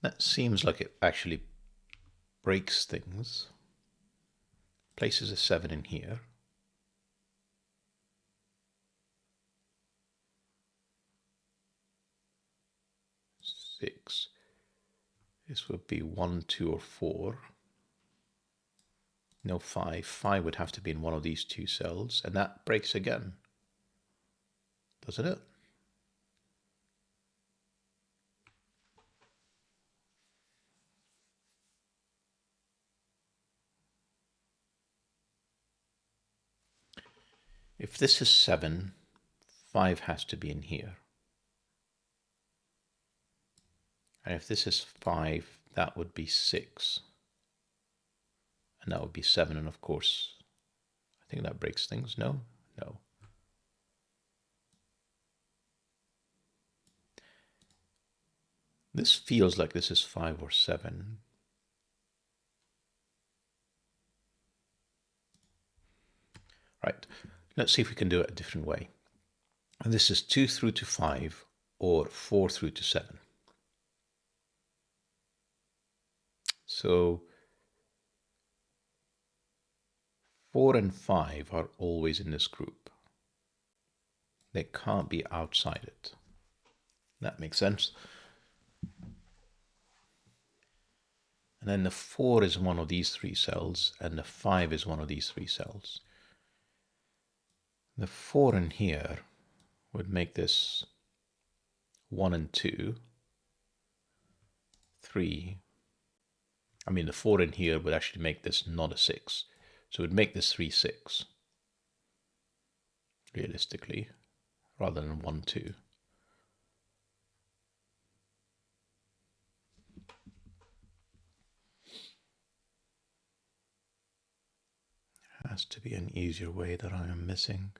That seems like it actually breaks things. Places a 7 in here. Six. This would be 1, 2, or 4. No, 5. 5 would have to be in one of these two cells, and that breaks again. Doesn't it? If this is 7, 5 has to be in here. And if this is 5, that would be 6. And that would be 7, and of course, I think that breaks things. No? No. This feels like this is 5 or 7. Right, let's see if we can do it a different way. And this is 2 through to 5 or 4 through to 7. So 4 and 5 are always in this group. They can't be outside it. That makes sense. And then the 4 is one of these 3 cells, and the 5 is one of these 3 cells. The 4 in here would make this 1 and 2, 3. I mean, the 4 in here would actually make this not a 6. So it would make this 3, 6, realistically, rather than 1, 2. Has to be an easier way that I am missing.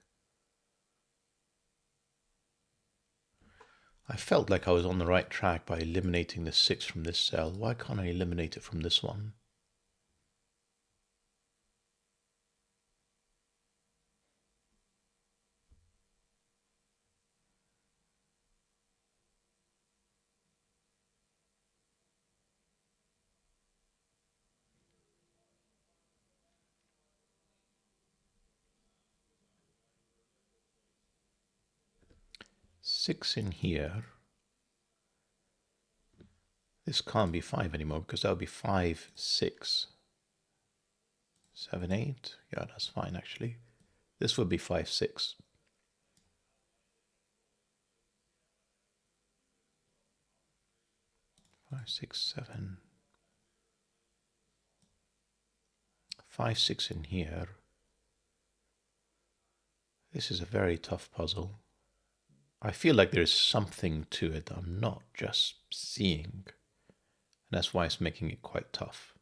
I felt like I was on the right track by eliminating the 6 from this cell. Why can't I eliminate it from this one? Six in here. This can't be 5 anymore because that would be 5, 6, 7, 8. Yeah, that's fine actually. This would be 5, 6. 5, 6, 7. 5, 6 in here. This is a very tough puzzle. I feel like there's something to it I'm not just seeing. And that's why it's making it quite tough.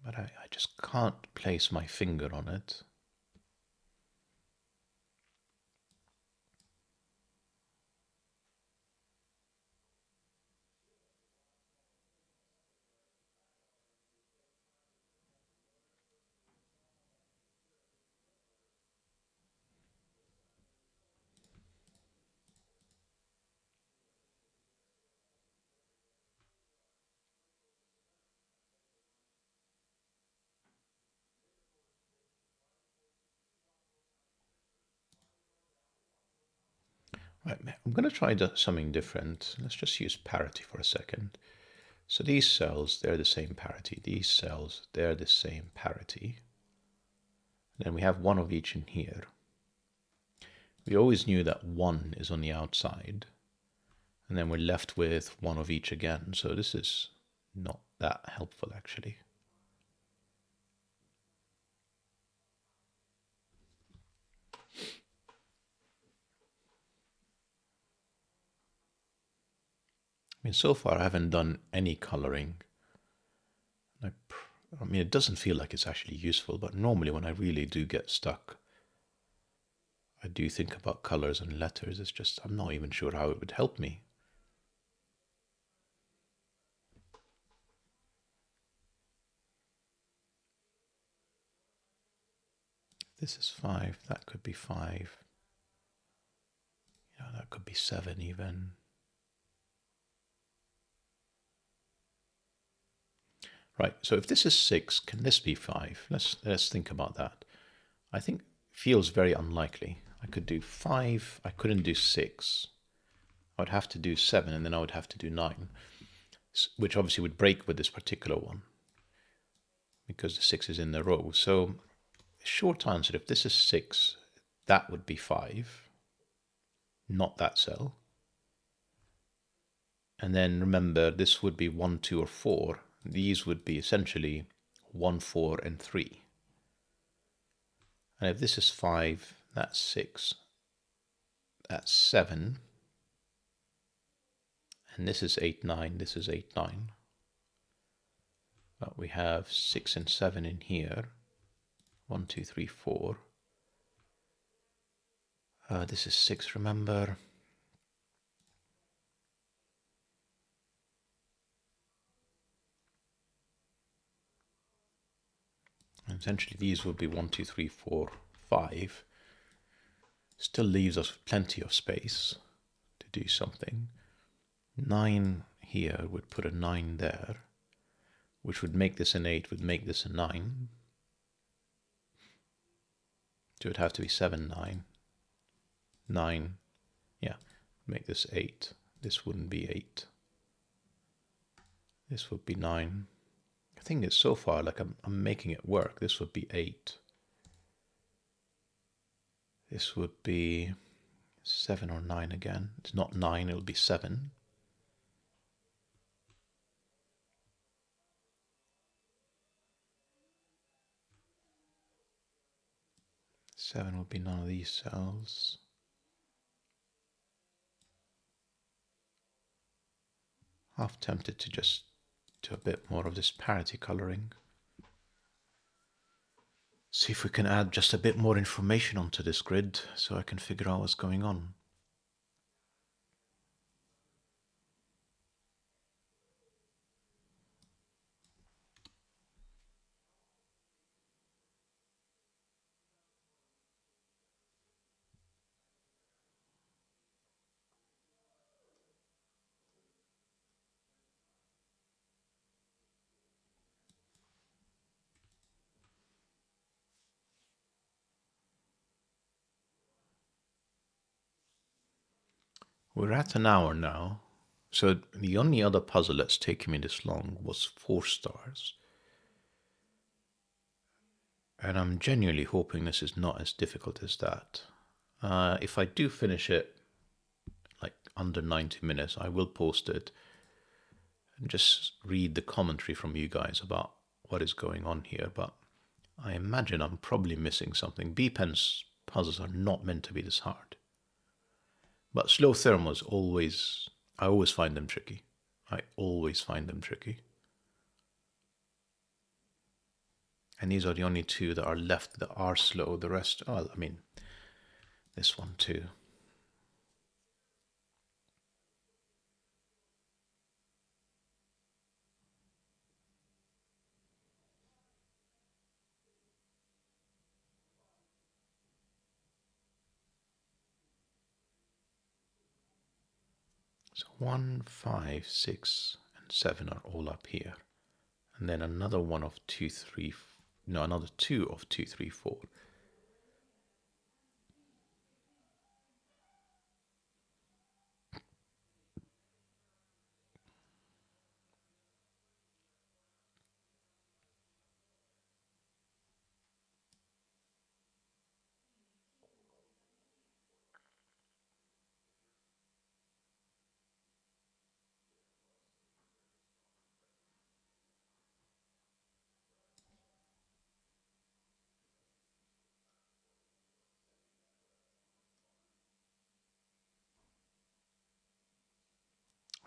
But I just can't place my finger on it. Right, I'm going to try something different. Let's just use parity for a second. So these cells, they're the same parity. These cells, they're the same parity. Then we have one of each in here. We always knew that one is on the outside. And then we're left with one of each again. So this is not that helpful, actually. I mean, so far I haven't done any coloring. I mean, it doesn't feel like it's actually useful, but normally when I really do get stuck, I do think about colors and letters. It's just, I'm not even sure how it would help me. This is 5, that could be 5. Yeah, that could be 7 even. Right, so if this is 6, can this be 5? Let's think about that. I think feels very unlikely. I could do 5, I couldn't do 6. I would have to do 7, and then I would have to do 9, which obviously would break with this particular one, because the 6 is in the row. So, short answer, if this is 6, that would be 5, not that cell. And then remember, this would be 1, 2, or 4. These would be essentially 1, 4, and 3. And if this is 5, that's 6, that's 7. And this is 8, 9, this is 8, 9. But we have 6 and 7 in here. 1, 2, 3, 4. This is 6, remember. And essentially these would be 1, 2, 3, 4, 5. Still leaves us plenty of space to do something. 9 here would put a 9 there, which would make this an 8, would make this a 9. So it would have to be 7, 9. 9, yeah, make this 8. This wouldn't be 8. This would be 9. The thing is, so far, like I'm making it work. This would be 8. This would be 7 or 9 again. It's not 9, it'll be 7. Seven would be none of these cells. Half tempted to just do a bit more of this parity coloring. See if we can add just a bit more information onto this grid so I can figure out what's going on. We're at an hour now, so the only other puzzle that's taken me this long was 4 stars. And I'm genuinely hoping this is not as difficult as that. If I do finish it like under 90 minutes, I will post it and just read the commentary from you guys about what is going on here, but I imagine I'm probably missing something. B.PEN's puzzles are not meant to be this hard. But slow thermos always, I always find them tricky. I always find them tricky. And these are the only two that are left that are slow. The rest, oh, I mean, this one too. So 1, 5, 6, and 7 are all up here. And then another one of 2, 3, no, another 2 of 2, 3, 4.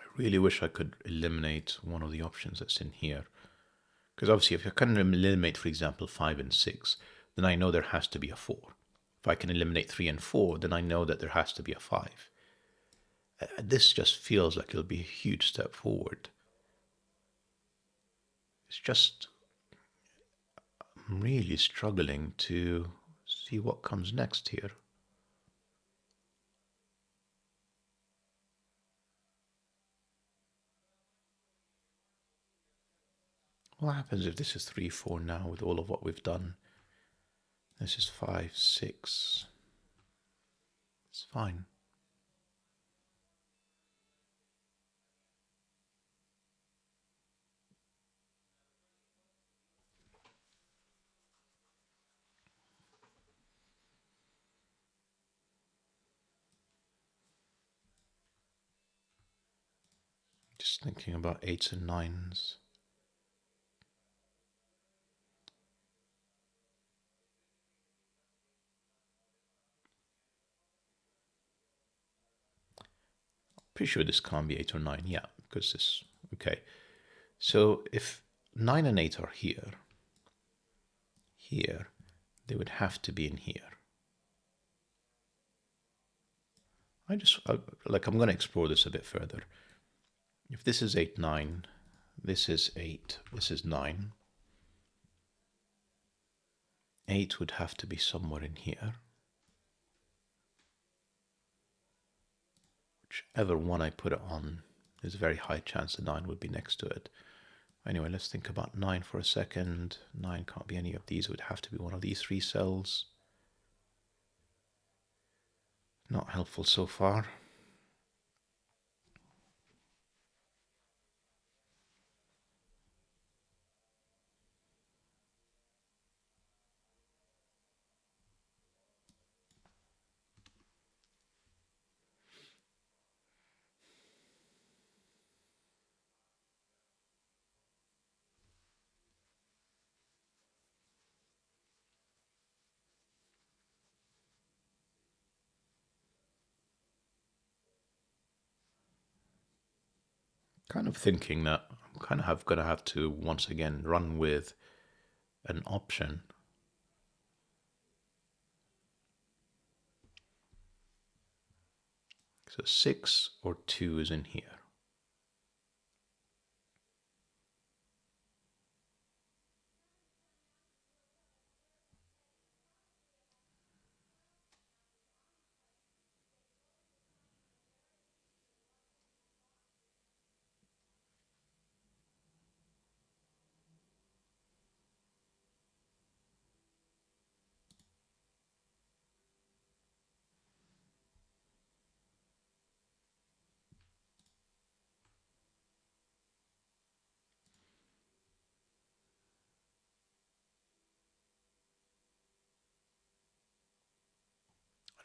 I really wish I could eliminate one of the options that's in here. Because obviously if I can eliminate, for example, 5 and 6, then I know there has to be a 4. If I can eliminate 3 and 4, then I know that there has to be a 5. This just feels like it'll be a huge step forward. It's just, I'm really struggling to see what comes next here. What happens if this is 3, 4 now with all of what we've done? This is 5, 6. It's fine. Just thinking about 8s and 9s. Pretty sure this can't be 8 or 9, yeah, because this, okay. So if 9 and 8 are here, they would have to be in here. I'm going to explore this a bit further. If this is 8, 9, this is 8, this is 9. 8 would have to be somewhere in here. Whichever one I put it on, there's a very high chance the 9 would be next to it. Anyway, let's think about 9 for a second. 9 can't be any of these. It would have to be one of these 3 cells. Not helpful so far. Kind of thinking that I'm kind of going to have to once again run with an option. So 6 or 2 is in here.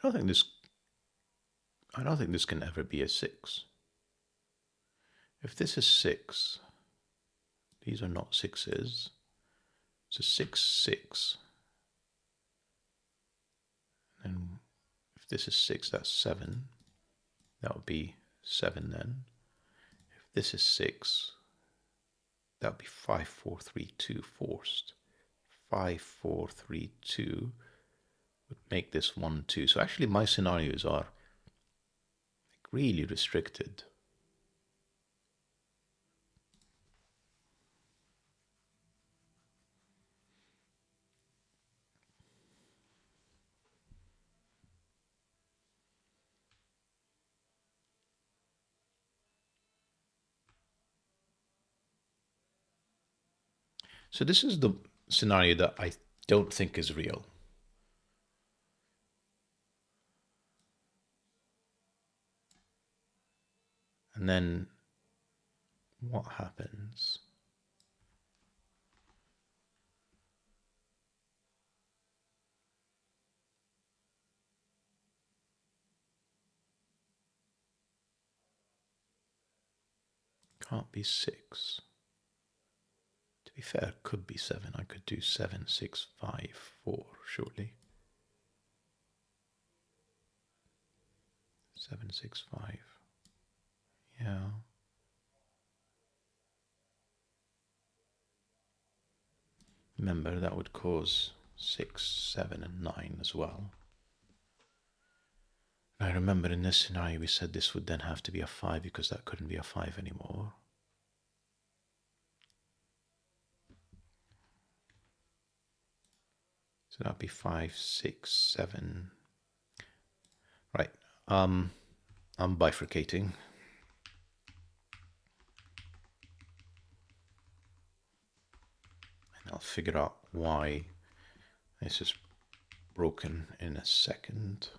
I don't think this can ever be a 6. If this is 6, these are not 6s. So 6, 6. And if this is 6, that's 7. That would be 7 then. If this is 6, that would be 5, 4, 3, 2 forced. 5, 4, 3, 2 would make this 1, 2. So actually my scenarios are really restricted. So this is the scenario that I don't think is real. And then what happens? Can't be 6. To be fair, it could be 7. I could do 7, 6, 5, 4, surely. 7, 6, 5. Yeah. Remember, that would cause 6, 7, and 9 as well. I remember in this scenario we said this would then have to be a 5 because that couldn't be a 5 anymore. So that'd be 5, 6, 7. Right. I'm bifurcating. And I'll figure out why this is broken in a second.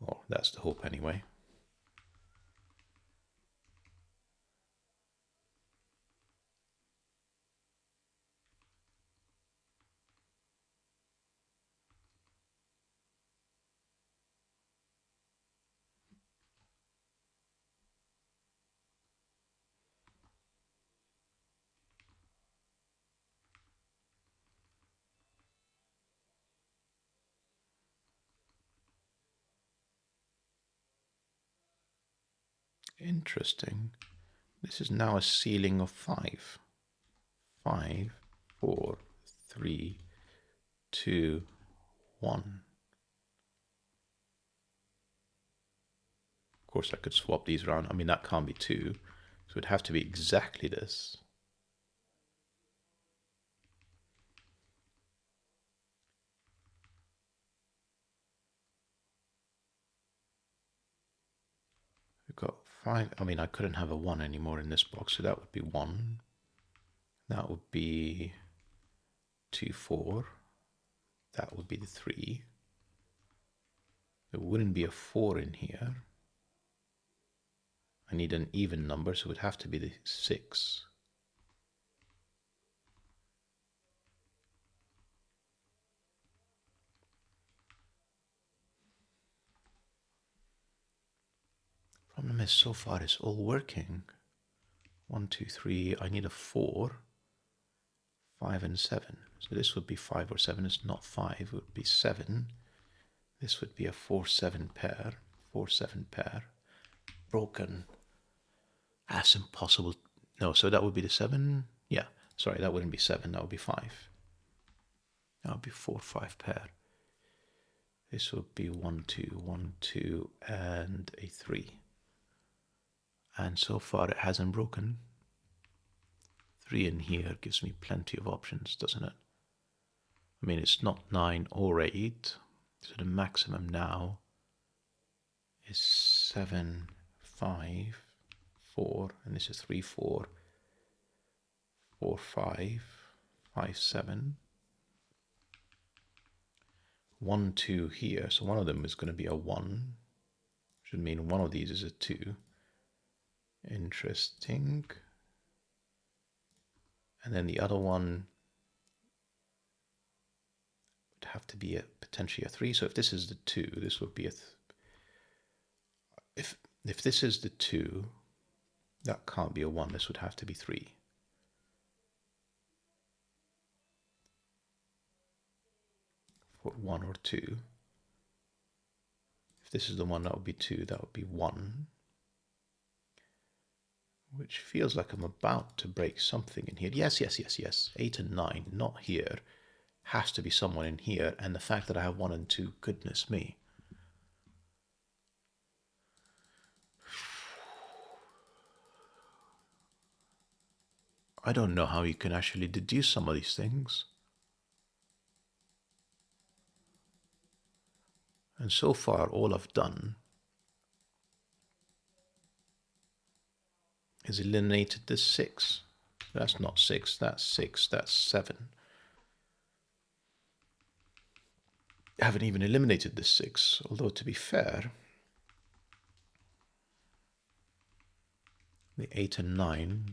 Well, that's the hope anyway. Interesting. This is now a ceiling of 5. 5, 4, 3, 2, 1. Of course, I could swap these around. I mean, that can't be 2. So it'd have to be exactly this. We've got 5. I mean, I couldn't have a 1 anymore in this box, so that would be 1. That would be 2, 4. That would be the 3. There wouldn't be a 4 in here. I need an even number, so it would have to be the 6. Problem is, so far it's all working. 1, 2, 3. I need a 4, 5, and 7. So this would be 5 or 7. It's not 5. It would be 7. This would be a 4, 7 pair. 4, 7 pair. Broken. That's impossible. No, so that would be the 7. Yeah, sorry, that wouldn't be 7. That would be 5. That would be 4, 5 pair. This would be 1, 2, 1, 2, and a 3. And so far it hasn't broken. 3 in here gives me plenty of options, doesn't it? I mean, it's not 9 or 8. So the maximum now is 7, 5, 4, and this is 3, 4, 4, 5, 5, 7. 1, 2 here. So one of them is going to be a 1. Should mean one of these is a 2. Interesting. And then the other one would have to be potentially a 3. So if this is the 2, this would be a... if If this is the 2, that can't be a 1. This would have to be 3. For 1 or 2. If this is the 1, that would be 2. That would be 1. Which feels like I'm about to break something in here. Yes. 8 and 9, not here. Has to be someone in here. And the fact that I have 1 and 2, goodness me. I don't know how you can actually deduce some of these things. And so far, all I've done is eliminated this 6. That's not 6, that's 6, that's 7. I haven't even eliminated this 6, although to be fair, the 8 and 9,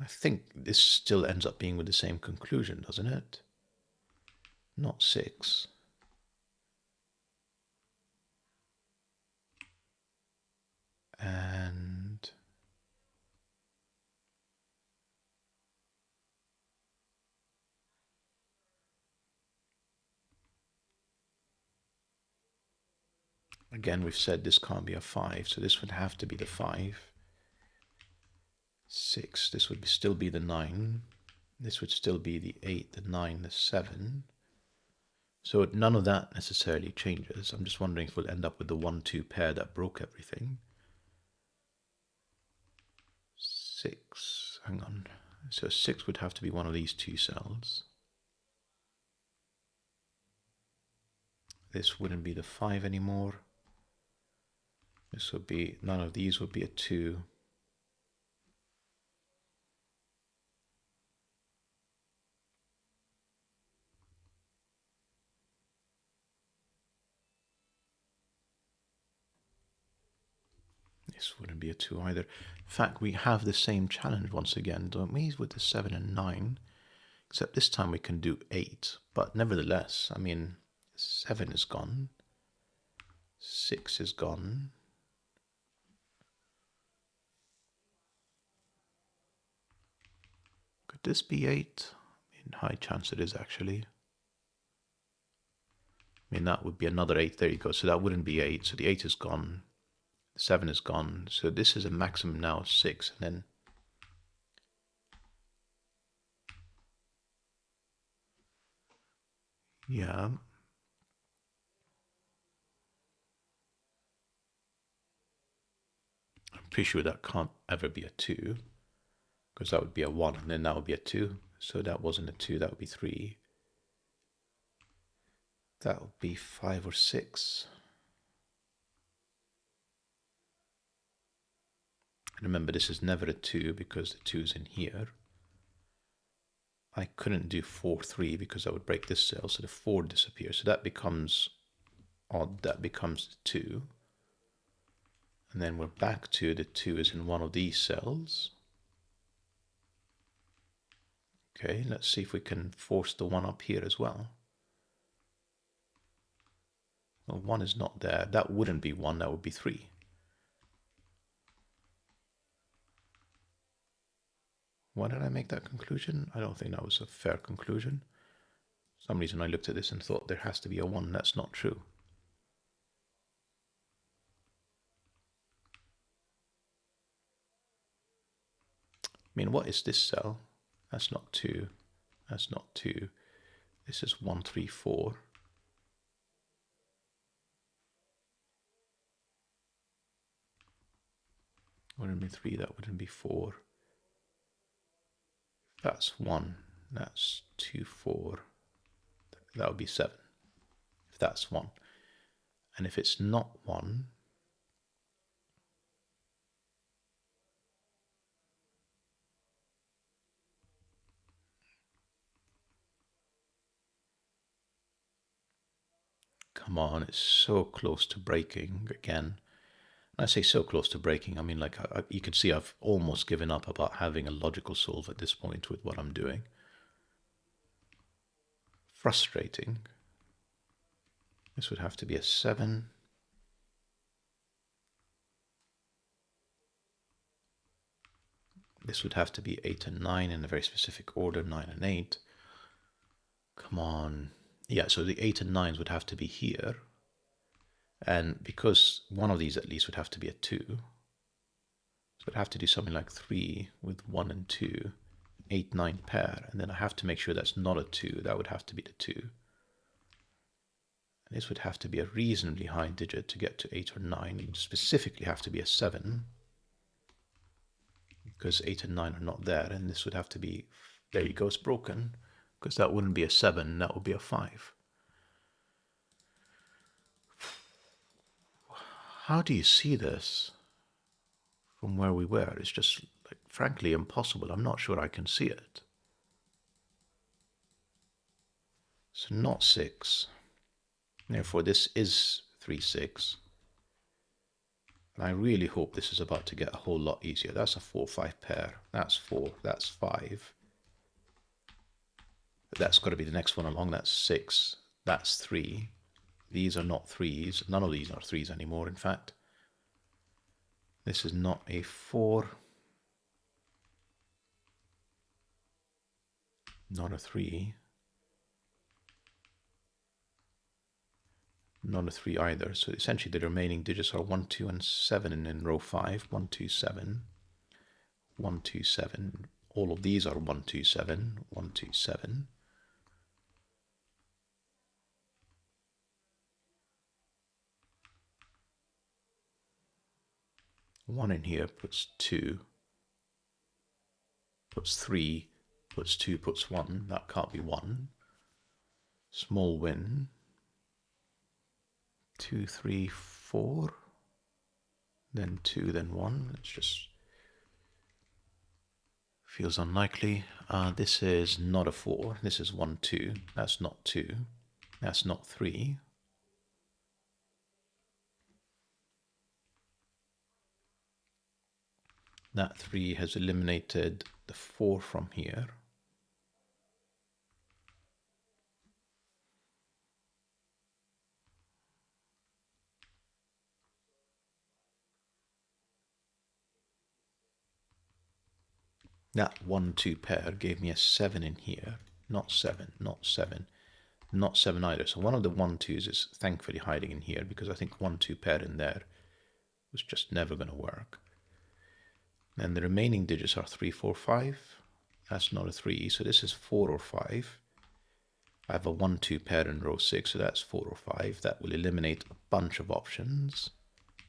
I think this still ends up being with the same conclusion, doesn't it? Not 6. And again, we've said this can't be a 5, so this would have to be the 5. 6, this would still be the 9. This would still be the 8, the 9, the 7. So none of that necessarily changes. I'm just wondering if we'll end up with the 1-2 pair that broke everything. 6, hang on. So 6 would have to be one of these 2 cells. This wouldn't be the 5 anymore. This would be, none of these would be a 2. This wouldn't be a 2 either. In fact, we have the same challenge once again, don't we, with the 7 and 9? Except this time we can do 8. But nevertheless, I mean, 7 is gone. 6 is gone. Could this be 8? I mean, high chance it is actually. I mean, that would be another 8. There you go. So that wouldn't be 8. So the 8 is gone. The 7 is gone. So this is a maximum now of 6. And then yeah. I'm pretty sure that can't ever be a 2. Because that would be a 1. And then that would be a 2. So that wasn't a 2. That would be 3. That would be 5 or 6. And remember, this is never a 2 because the 2 is in here. I couldn't do 4, 3 because that would break this cell, so the 4 disappears. So that becomes odd, that becomes 2. And then we're back to the 2 is in one of these cells. Okay, let's see if we can force the 1 up here as well. Well, 1 is not there. That wouldn't be 1, that would be 3. Why did I make that conclusion? I don't think that was a fair conclusion. For some reason I looked at this and thought there has to be a 1. That's not true. I mean, what is this cell? That's not 2. That's not 2. This is 1, 3, 4. Wouldn't be 3, that wouldn't be 4. That's 1. That's 2, 4. That would be 7. If that's 1. And if it's not 1, come on, it's so close to breaking again. When I say so close to breaking, I mean like you can see I've almost given up about having a logical solve at this point with what I'm doing. Frustrating. This would have to be a 7. This would have to be 8 and 9 in a very specific order, 9 and 8. Come on. Yeah, so the 8 and 9s would have to be here. And because one of these at least would have to be a 2, so I'd have to do something like 3 with 1 and 2, 8, 9 pair. And then I have to make sure that's not a 2. That would have to be the 2. And this would have to be a reasonably high digit to get to 8 or 9. It would specifically have to be a 7. Because 8 and 9 are not there, and this would have to be, there you go, it's broken, because that wouldn't be a 7, that would be a 5. How do you see this from where we were? It's just, like, frankly impossible. I'm not sure I can see it. So not 6. Therefore, this is 3, 6. And I really hope this is about to get a whole lot easier. That's a 4, 5 pair. That's 4. That's 5. That's got to be the next one along. That's 6. That's 3. These are not 3s. None of these are 3s anymore, in fact. This is not a 4. Not a 3. Not a 3 either. So essentially the remaining digits are 1, 2, and 7 in row 5. 1, 2, 7. 1, 2, 7. All of these are 1, 2, 7. 1, 2, 7. One in here puts 2. Puts 3. Puts 2. Puts 1. That can't be 1. Small win. 2, 3, 4. Then 2, then 1. It's just feels unlikely. This is not a 4. This is 1, 2. That's not 2. That's not 3. That 3 has eliminated the 4 from here. That 1, 2 pair gave me a 7 in here. Not 7, not 7, not 7 either. So one of the 1, 2s is thankfully hiding in here, because I think 1, 2 pair in there was just never going to work. And the remaining digits are 3, 4, 5. That's not a 3, so this is 4 or 5. I have a 1, 2 pair in row 6, so that's 4 or 5. That will eliminate a bunch of options.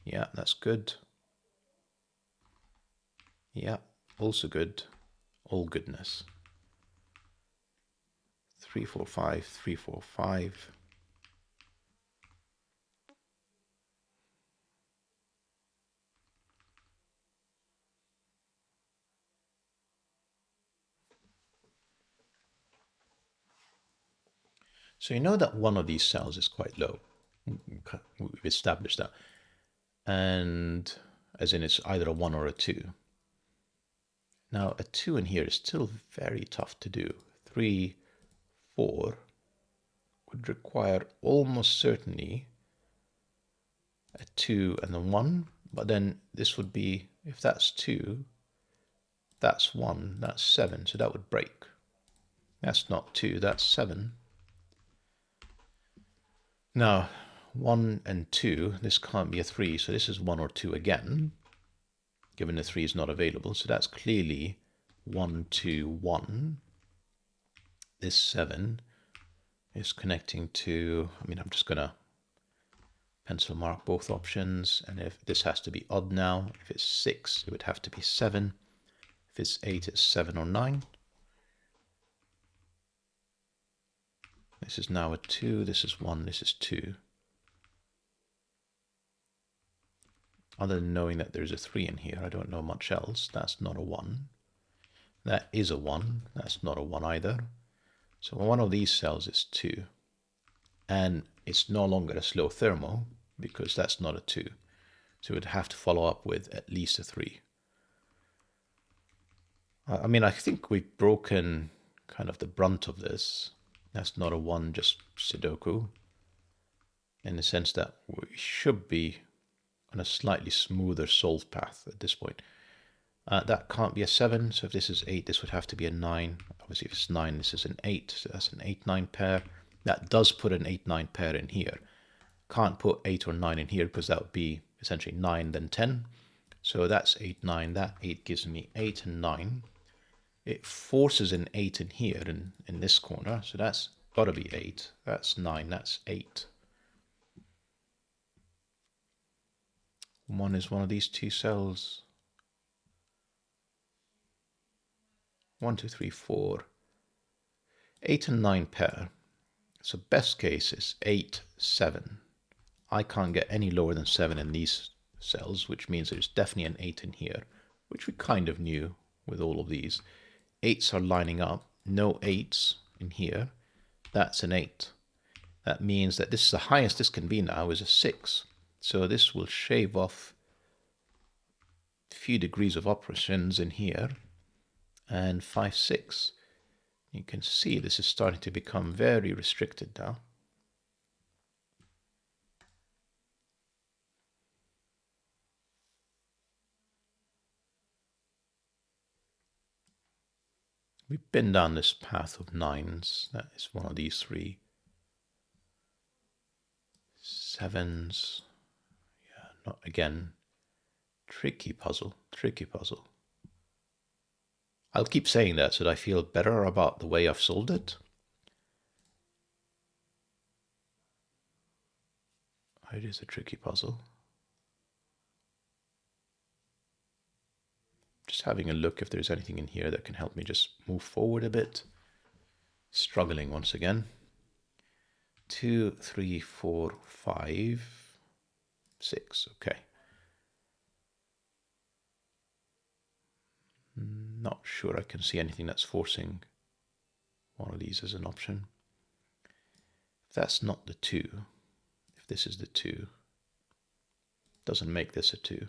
Yeah, that's good. Yeah, also good. All goodness. 3, 4, 5, 3, 4, 5. So you know that one of these cells is quite low. We've established that. And as in it's either a 1 or a 2. Now a 2 in here is still very tough to do. 3, 4 would require almost certainly a 2 and a 1. But then this would be, if that's 2, that's 1, that's 7. So that would break. That's not 2, that's 7. Now, 1 and 2, this can't be a 3, so this is 1 or 2 again, given the 3 is not available. So that's clearly 1, 2, 1. This 7 is connecting to, I'm just going to pencil mark both options. And if this has to be odd now, if it's 6, it would have to be 7. If it's 8, it's 7 or 9. This is now a 2, this is 1, this is 2. Other than knowing that there's a 3 in here, I don't know much else. That's not a 1. That is a 1. That's not a 1 either. So one of these cells is 2. And it's no longer a slow thermo, because that's not a 2. So it would have to follow up with at least a 3. I think we've broken kind of the brunt of this. That's not a 1, just Sudoku. In the sense that we should be on a slightly smoother solve path at this point. That can't be a 7, so if this is 8, this would have to be a 9. Obviously, if it's 9, this is an 8, so that's an 8-9 pair. That does put an 8-9 pair in here. Can't put 8 or 9 in here because that would be essentially 9 then 10. So that's 8, 9. That 8 gives me 8 and 9. It forces an 8 in here in this corner, so that's got to be 8. That's 9, that's 8. 1 is one of these two cells. 1, 2, 3, 4. 8 and 9 pair. So best case is 8, 7. I can't get any lower than 7 in these cells, which means there's definitely an 8 in here, which we kind of knew with all of these. 8s are lining up. No 8s in here. That's an 8. That means that this is the highest this can be now is a 6. So this will shave off a few degrees of operations in here. And 5, 6. You can see this is starting to become very restricted now. We've been down this path of 9s. That is one of these 3. 7s. Yeah, not again. Tricky puzzle, tricky puzzle. I'll keep saying that so that I feel better about the way I've solved it. It is a tricky puzzle. Just having a look if there's anything in here that can help me just move forward a bit. Struggling once again. 2, 3, 4, 5, 6. Okay. Not sure I can see anything that's forcing one of these as an option. If that's not the 2, if this is the 2, doesn't make this a 2.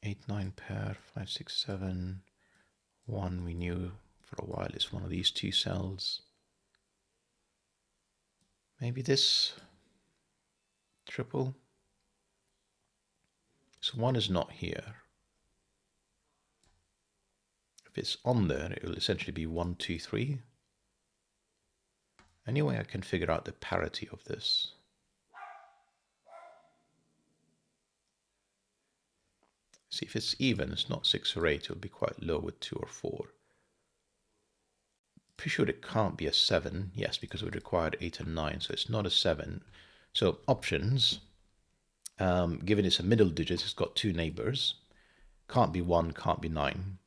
8, 9 pair, 5, 6, 7. 1 we knew for a while is one of these two cells. Maybe this triple. So 1 is not here. If it's on there, it will essentially be 1, 2, 3. Anyway, I can figure out the parity of this. See, if it's even, it's not 6 or 8, it'll be quite low with 2 or 4. Pretty sure it can't be a 7, yes, because it would require 8 and 9, so it's not a 7. So options, given it's a middle digit, it's got 2 neighbors. Can't be 1, can't be 9.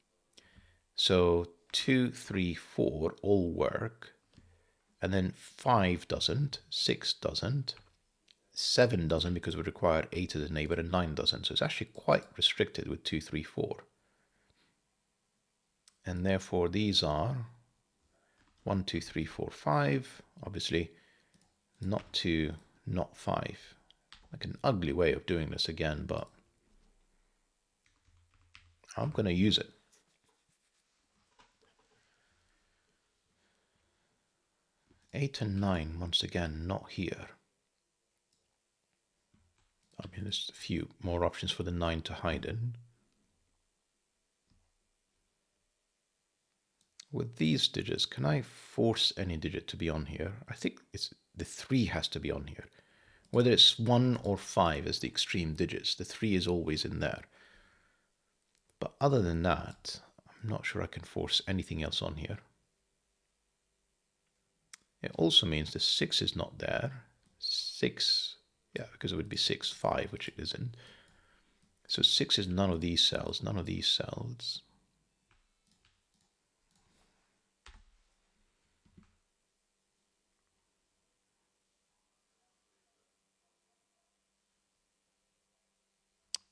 So 2, 3, 4 all work. And then 5 doesn't, 6 doesn't, 7 doesn't because it would require 8 as a neighbor, and 9 doesn't. So it's actually quite restricted with 2, 3, 4. And therefore these are 1, 2, 3, 4, 5. Obviously not 2, not 5. Like an ugly way of doing this again, but I'm going to use it. Eight and 9, once again, not here. I mean, there's a few more options for the 9 to hide in. With these digits, can I force any digit to be on here? I think it's the 3 has to be on here. Whether it's 1 or 5 as the extreme digits, the 3 is always in there. But other than that, I'm not sure I can force anything else on here. It also means the 6 is not there. 6, yeah, because it would be 6, 5, which it isn't. So 6 is none of these cells, none of these cells.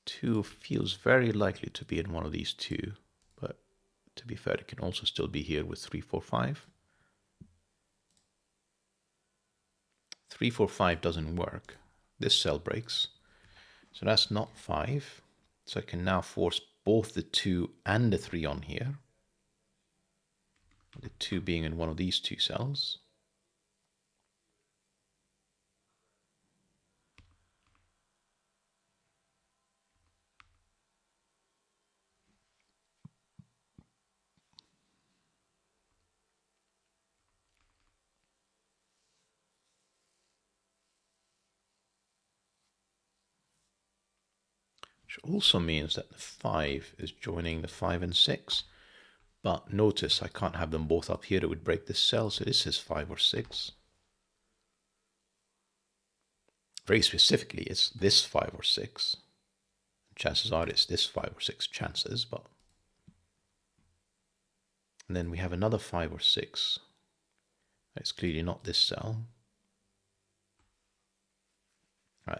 Two feels very likely to be in one of these two, but to be fair, it can also still be here with 3, 4, 5. 3, 4, 5 doesn't work. This cell breaks. So that's not 5. So I can now force both the 2 and the 3 on here. The 2 being in one of these two cells. which also means that the 5 is joining the 5 and 6. But notice I can't have them both up here. It would break this cell, so this is 5 or 6. Very specifically, it's this 5 or 6. Chances are it's this 5 or 6 chances, but... And then we have another 5 or 6. It's clearly not this cell.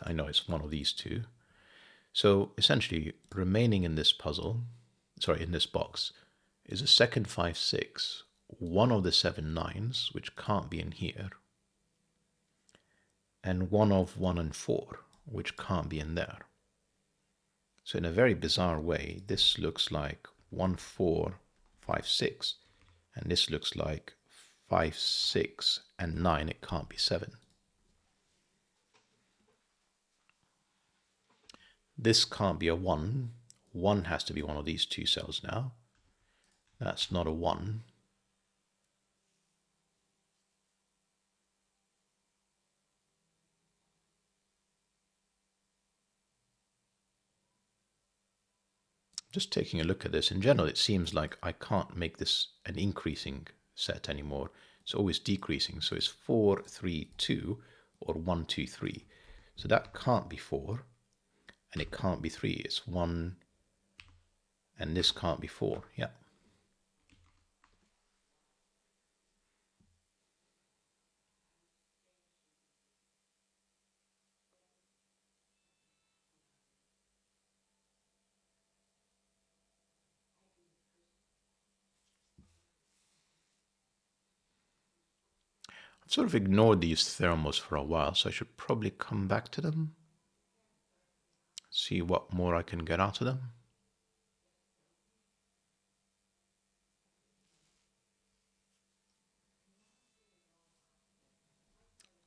I know it's one of these two. So essentially, remaining in this puzzle, sorry, in this box, is a second 5, 6, one of the 7 9s, which can't be in here, and one of 1 and 4, which can't be in there. So in a very bizarre way, this looks like 1, 4, 5, 6, and this looks like 5, 6, and 9. It can't be 7. This can't be a 1. 1 has to be one of these two cells now. That's not a 1. Just taking a look at this, in general, it seems like I can't make this an increasing set anymore. It's always decreasing. So it's 4, 3, 2, or 1, 2, 3. So that can't be 4, and it can't be 3. It's 1, and this can't be 4. Yeah. I've sort of ignored these thermos for a while, so I should probably come back to them. See what more I can get out of them.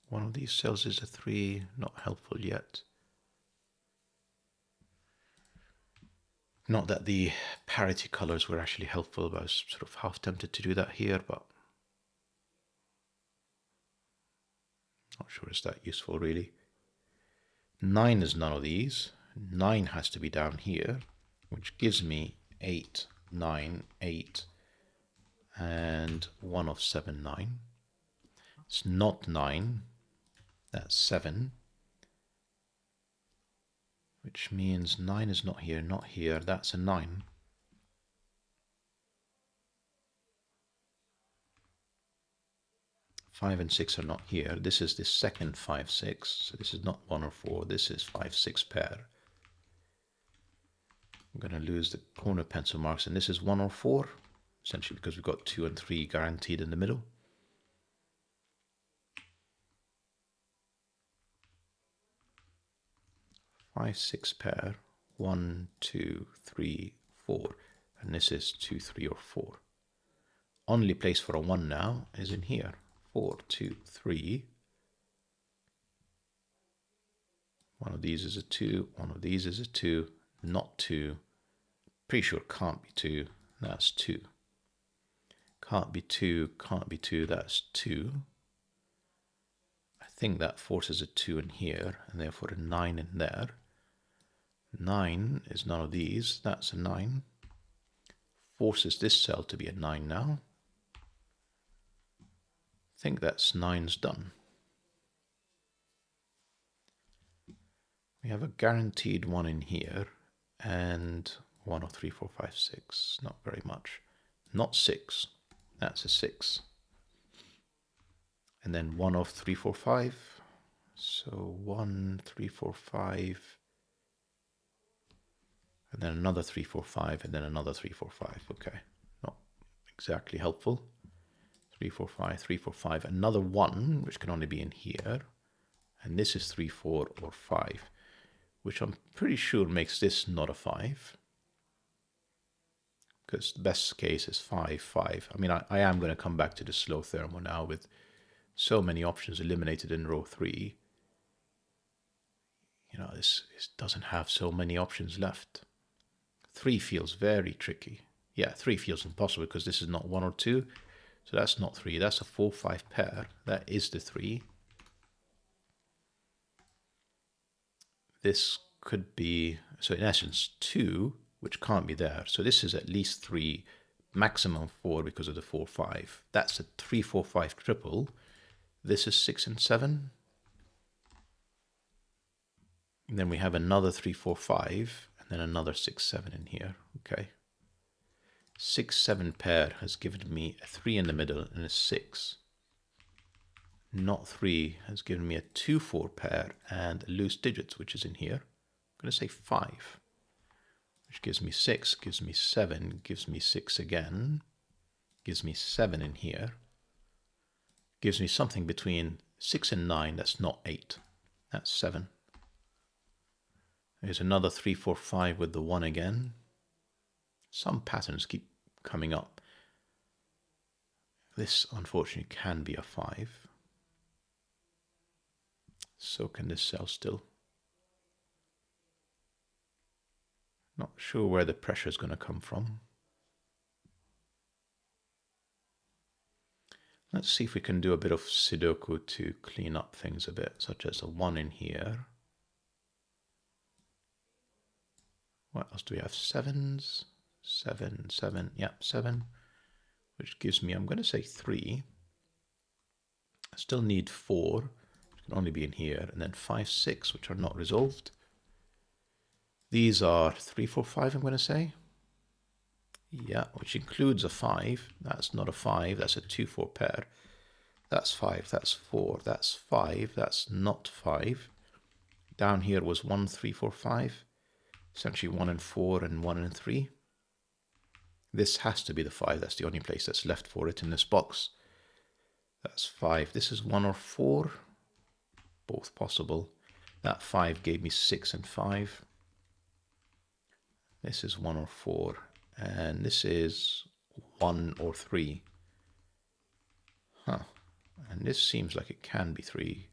One of these cells is a 3, not helpful yet. Not that the parity colors were actually helpful, but I was sort of half tempted to do that here, but not sure it's that useful really. 9 is none of these. 9 has to be down here, which gives me 8, 9, 8, and 1 of 7, 9. It's not 9, that's 7. Which means 9 is not here, not here, that's a 9. Five and 6 are not here. This is the second 5, 6. So this is not 1 or 4. This is 5, 6 pair. I'm going to lose the corner pencil marks. And this is 1 or 4. Essentially because we've got 2 and 3 guaranteed in the middle. Five, 6 pair. 1, 2, 3, 4. And this is 2, 3, or 4. Only place for a 1 now is in here. 4, 2, 3. One of these is a 2. One of these is a 2. Not 2. Pretty sure can't be 2. That's 2. Can't be 2. Can't be 2. That's 2. I think that forces a 2 in here, and therefore a 9 in there. 9 is none of these. That's a 9. Forces this cell to be a 9 now. I think that's 9's done. We have a guaranteed 1 in here, and 1 of 3, 4, 5, 6. Not very much. Not 6. That's a 6. And then 1 of 3, 4, 5. So 1, 3, 4, 5. And then another 3, 4, 5. And then another 3, 4, 5. Okay. Not exactly helpful. 3, 4, 5, 3, 4, 5. Another 1, which can only be in here. And this is 3, 4, or 5. Which I'm pretty sure makes this not a 5. Because the best case is 5, 5. I mean, I am going to come back to the slow thermo now with so many options eliminated in row 3. You know, this doesn't have so many options left. 3 feels very tricky. Yeah, 3 feels impossible because this is not 1 or 2. So that's not 3. That's a 4, 5 pair. That is the 3. This could be So in essence, 2, which can't be there. So this is at least 3, maximum 4 because of the 4, 5. That's a 3, 4, 5 triple. This is 6 and 7. And then we have another 3, 4, 5, and then another 6, 7 in here. Okay. 6, 7 pair has given me a 3 in the middle and a 6. Not 3 has given me a 2, 4 pair and loose digits, which is in here. I'm going to say 5, which gives me 6, gives me 7, gives me 6 again, gives me 7 in here, gives me something between 6 and 9. That's not 8. That's 7. There's another 3, 4, 5 with the 1 again. Some patterns keep coming up. This, unfortunately, can be a 5. So can this cell still. Not sure where the pressure is going to come from. Let's see if we can do a bit of Sudoku to clean up things a bit, such as a 1 in here. What else do we have? 7s? 7, 7, yep, 7, which gives me, I'm going to say 3. I still need 4, which can only be in here, and then 5, 6, which are not resolved. These are 3, 4, 5, I'm going to say. Yeah, which includes a 5. That's not a 5, that's a 2, 4 pair. That's 5, that's 4, that's 5, that's not 5. Down here was 1, 3, 4, 5. Essentially 1 and 4 and 1 and 3. This has to be the 5. That's the only place that's left for it in this box. That's 5. This is 1 or 4. Both possible. That 5 gave me 6 and 5. This is 1 or 4. And this is 1 or 3. Huh. And this seems like it can be 3.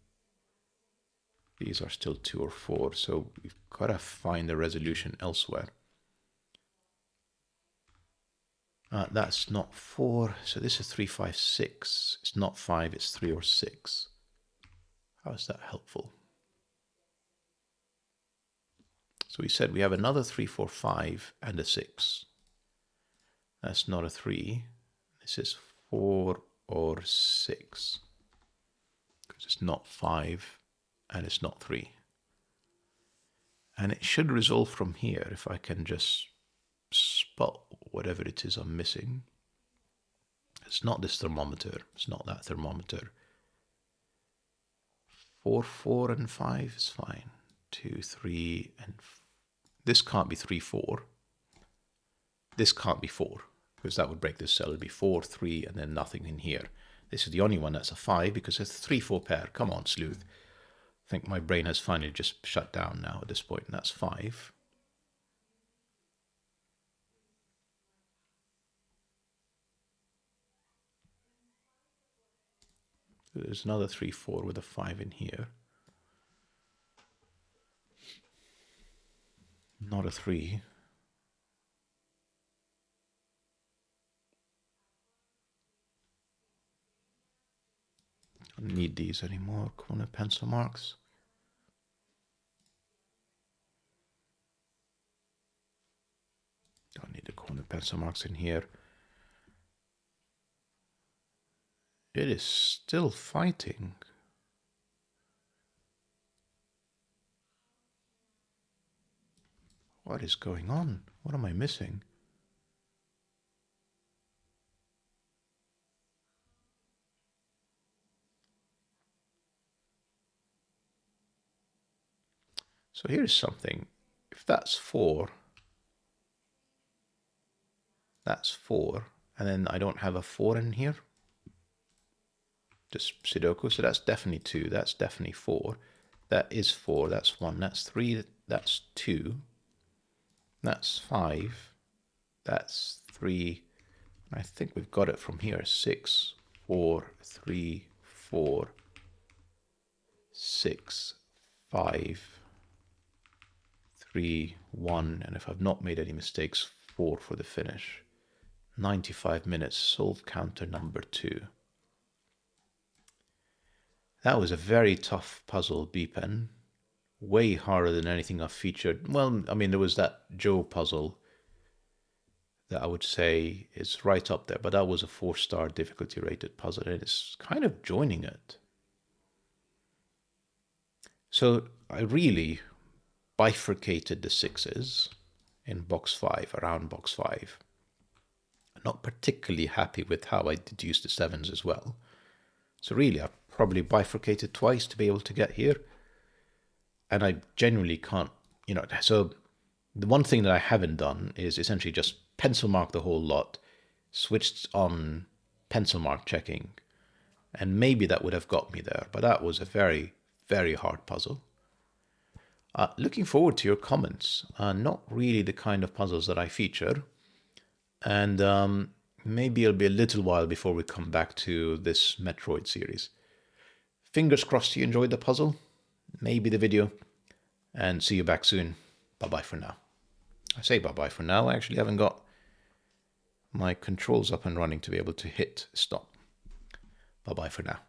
These are still 2 or 4. So we've got to find a resolution elsewhere. That's not 4. So this is 3, 5, 6. It's not 5. It's 3 or 6. How is that helpful? So we said we have another 3, 4, 5 and a 6. That's not a 3. This is 4 or 6. Because it's not 5 and it's not 3. And it should resolve from here if I can just spot whatever it is I'm missing. It's not this thermometer. It's not that thermometer. 4, 4 and 5 is fine. 2, 3 and this can't be 3, 4. This can't be 4 because that would break this cell. It'd be 4, 3 and then nothing in here. This is the only one that's a 5 because it's a 3, 4 pair. Come on, Sleuth. I think my brain has finally just shut down now at this point, and that's 5. There's another 3, 4 with a 5 in here. Not a 3. Don't need these anymore. Corner pencil marks. Don't need the corner pencil marks in here. It is still fighting. What is going on? What am I missing? So here's something. If that's 4, that's 4, and then I don't have a 4 in here. Just Sudoku, so that's definitely 2, that's definitely 4. That is 4, that's 1, that's 3, that's 2. That's 5, that's 3. I think we've got it from here. 6, 4, 3, 4, 6, 5, 3, 1, and if I've not made any mistakes, 4 for the finish. 95 minutes, solve counter number 2. That was a very tough puzzle, B.PEN. way harder than anything I've featured. Well, I mean, there was that Joe puzzle that I would say is right up there, but that was a 4-star difficulty rated puzzle, and it's kind of joining it. So I really bifurcated the 6s in box 5, around box 5. I'm not particularly happy with how I deduced the 7s as well. So really, I've probably bifurcated twice to be able to get here. And I genuinely can't, so the one thing that I haven't done is essentially just pencil mark the whole lot, switched on pencil mark checking, and maybe that would have got me there. But that was a very, very hard puzzle. Looking forward to your comments. Not really the kind of puzzles that I feature. And maybe it'll be a little while before we come back to this Metroid series. Fingers crossed you enjoyed the puzzle, maybe the video, and see you back soon. Bye-bye for now. I say bye-bye for now. I actually haven't got my controls up and running to be able to hit stop. Bye-bye for now.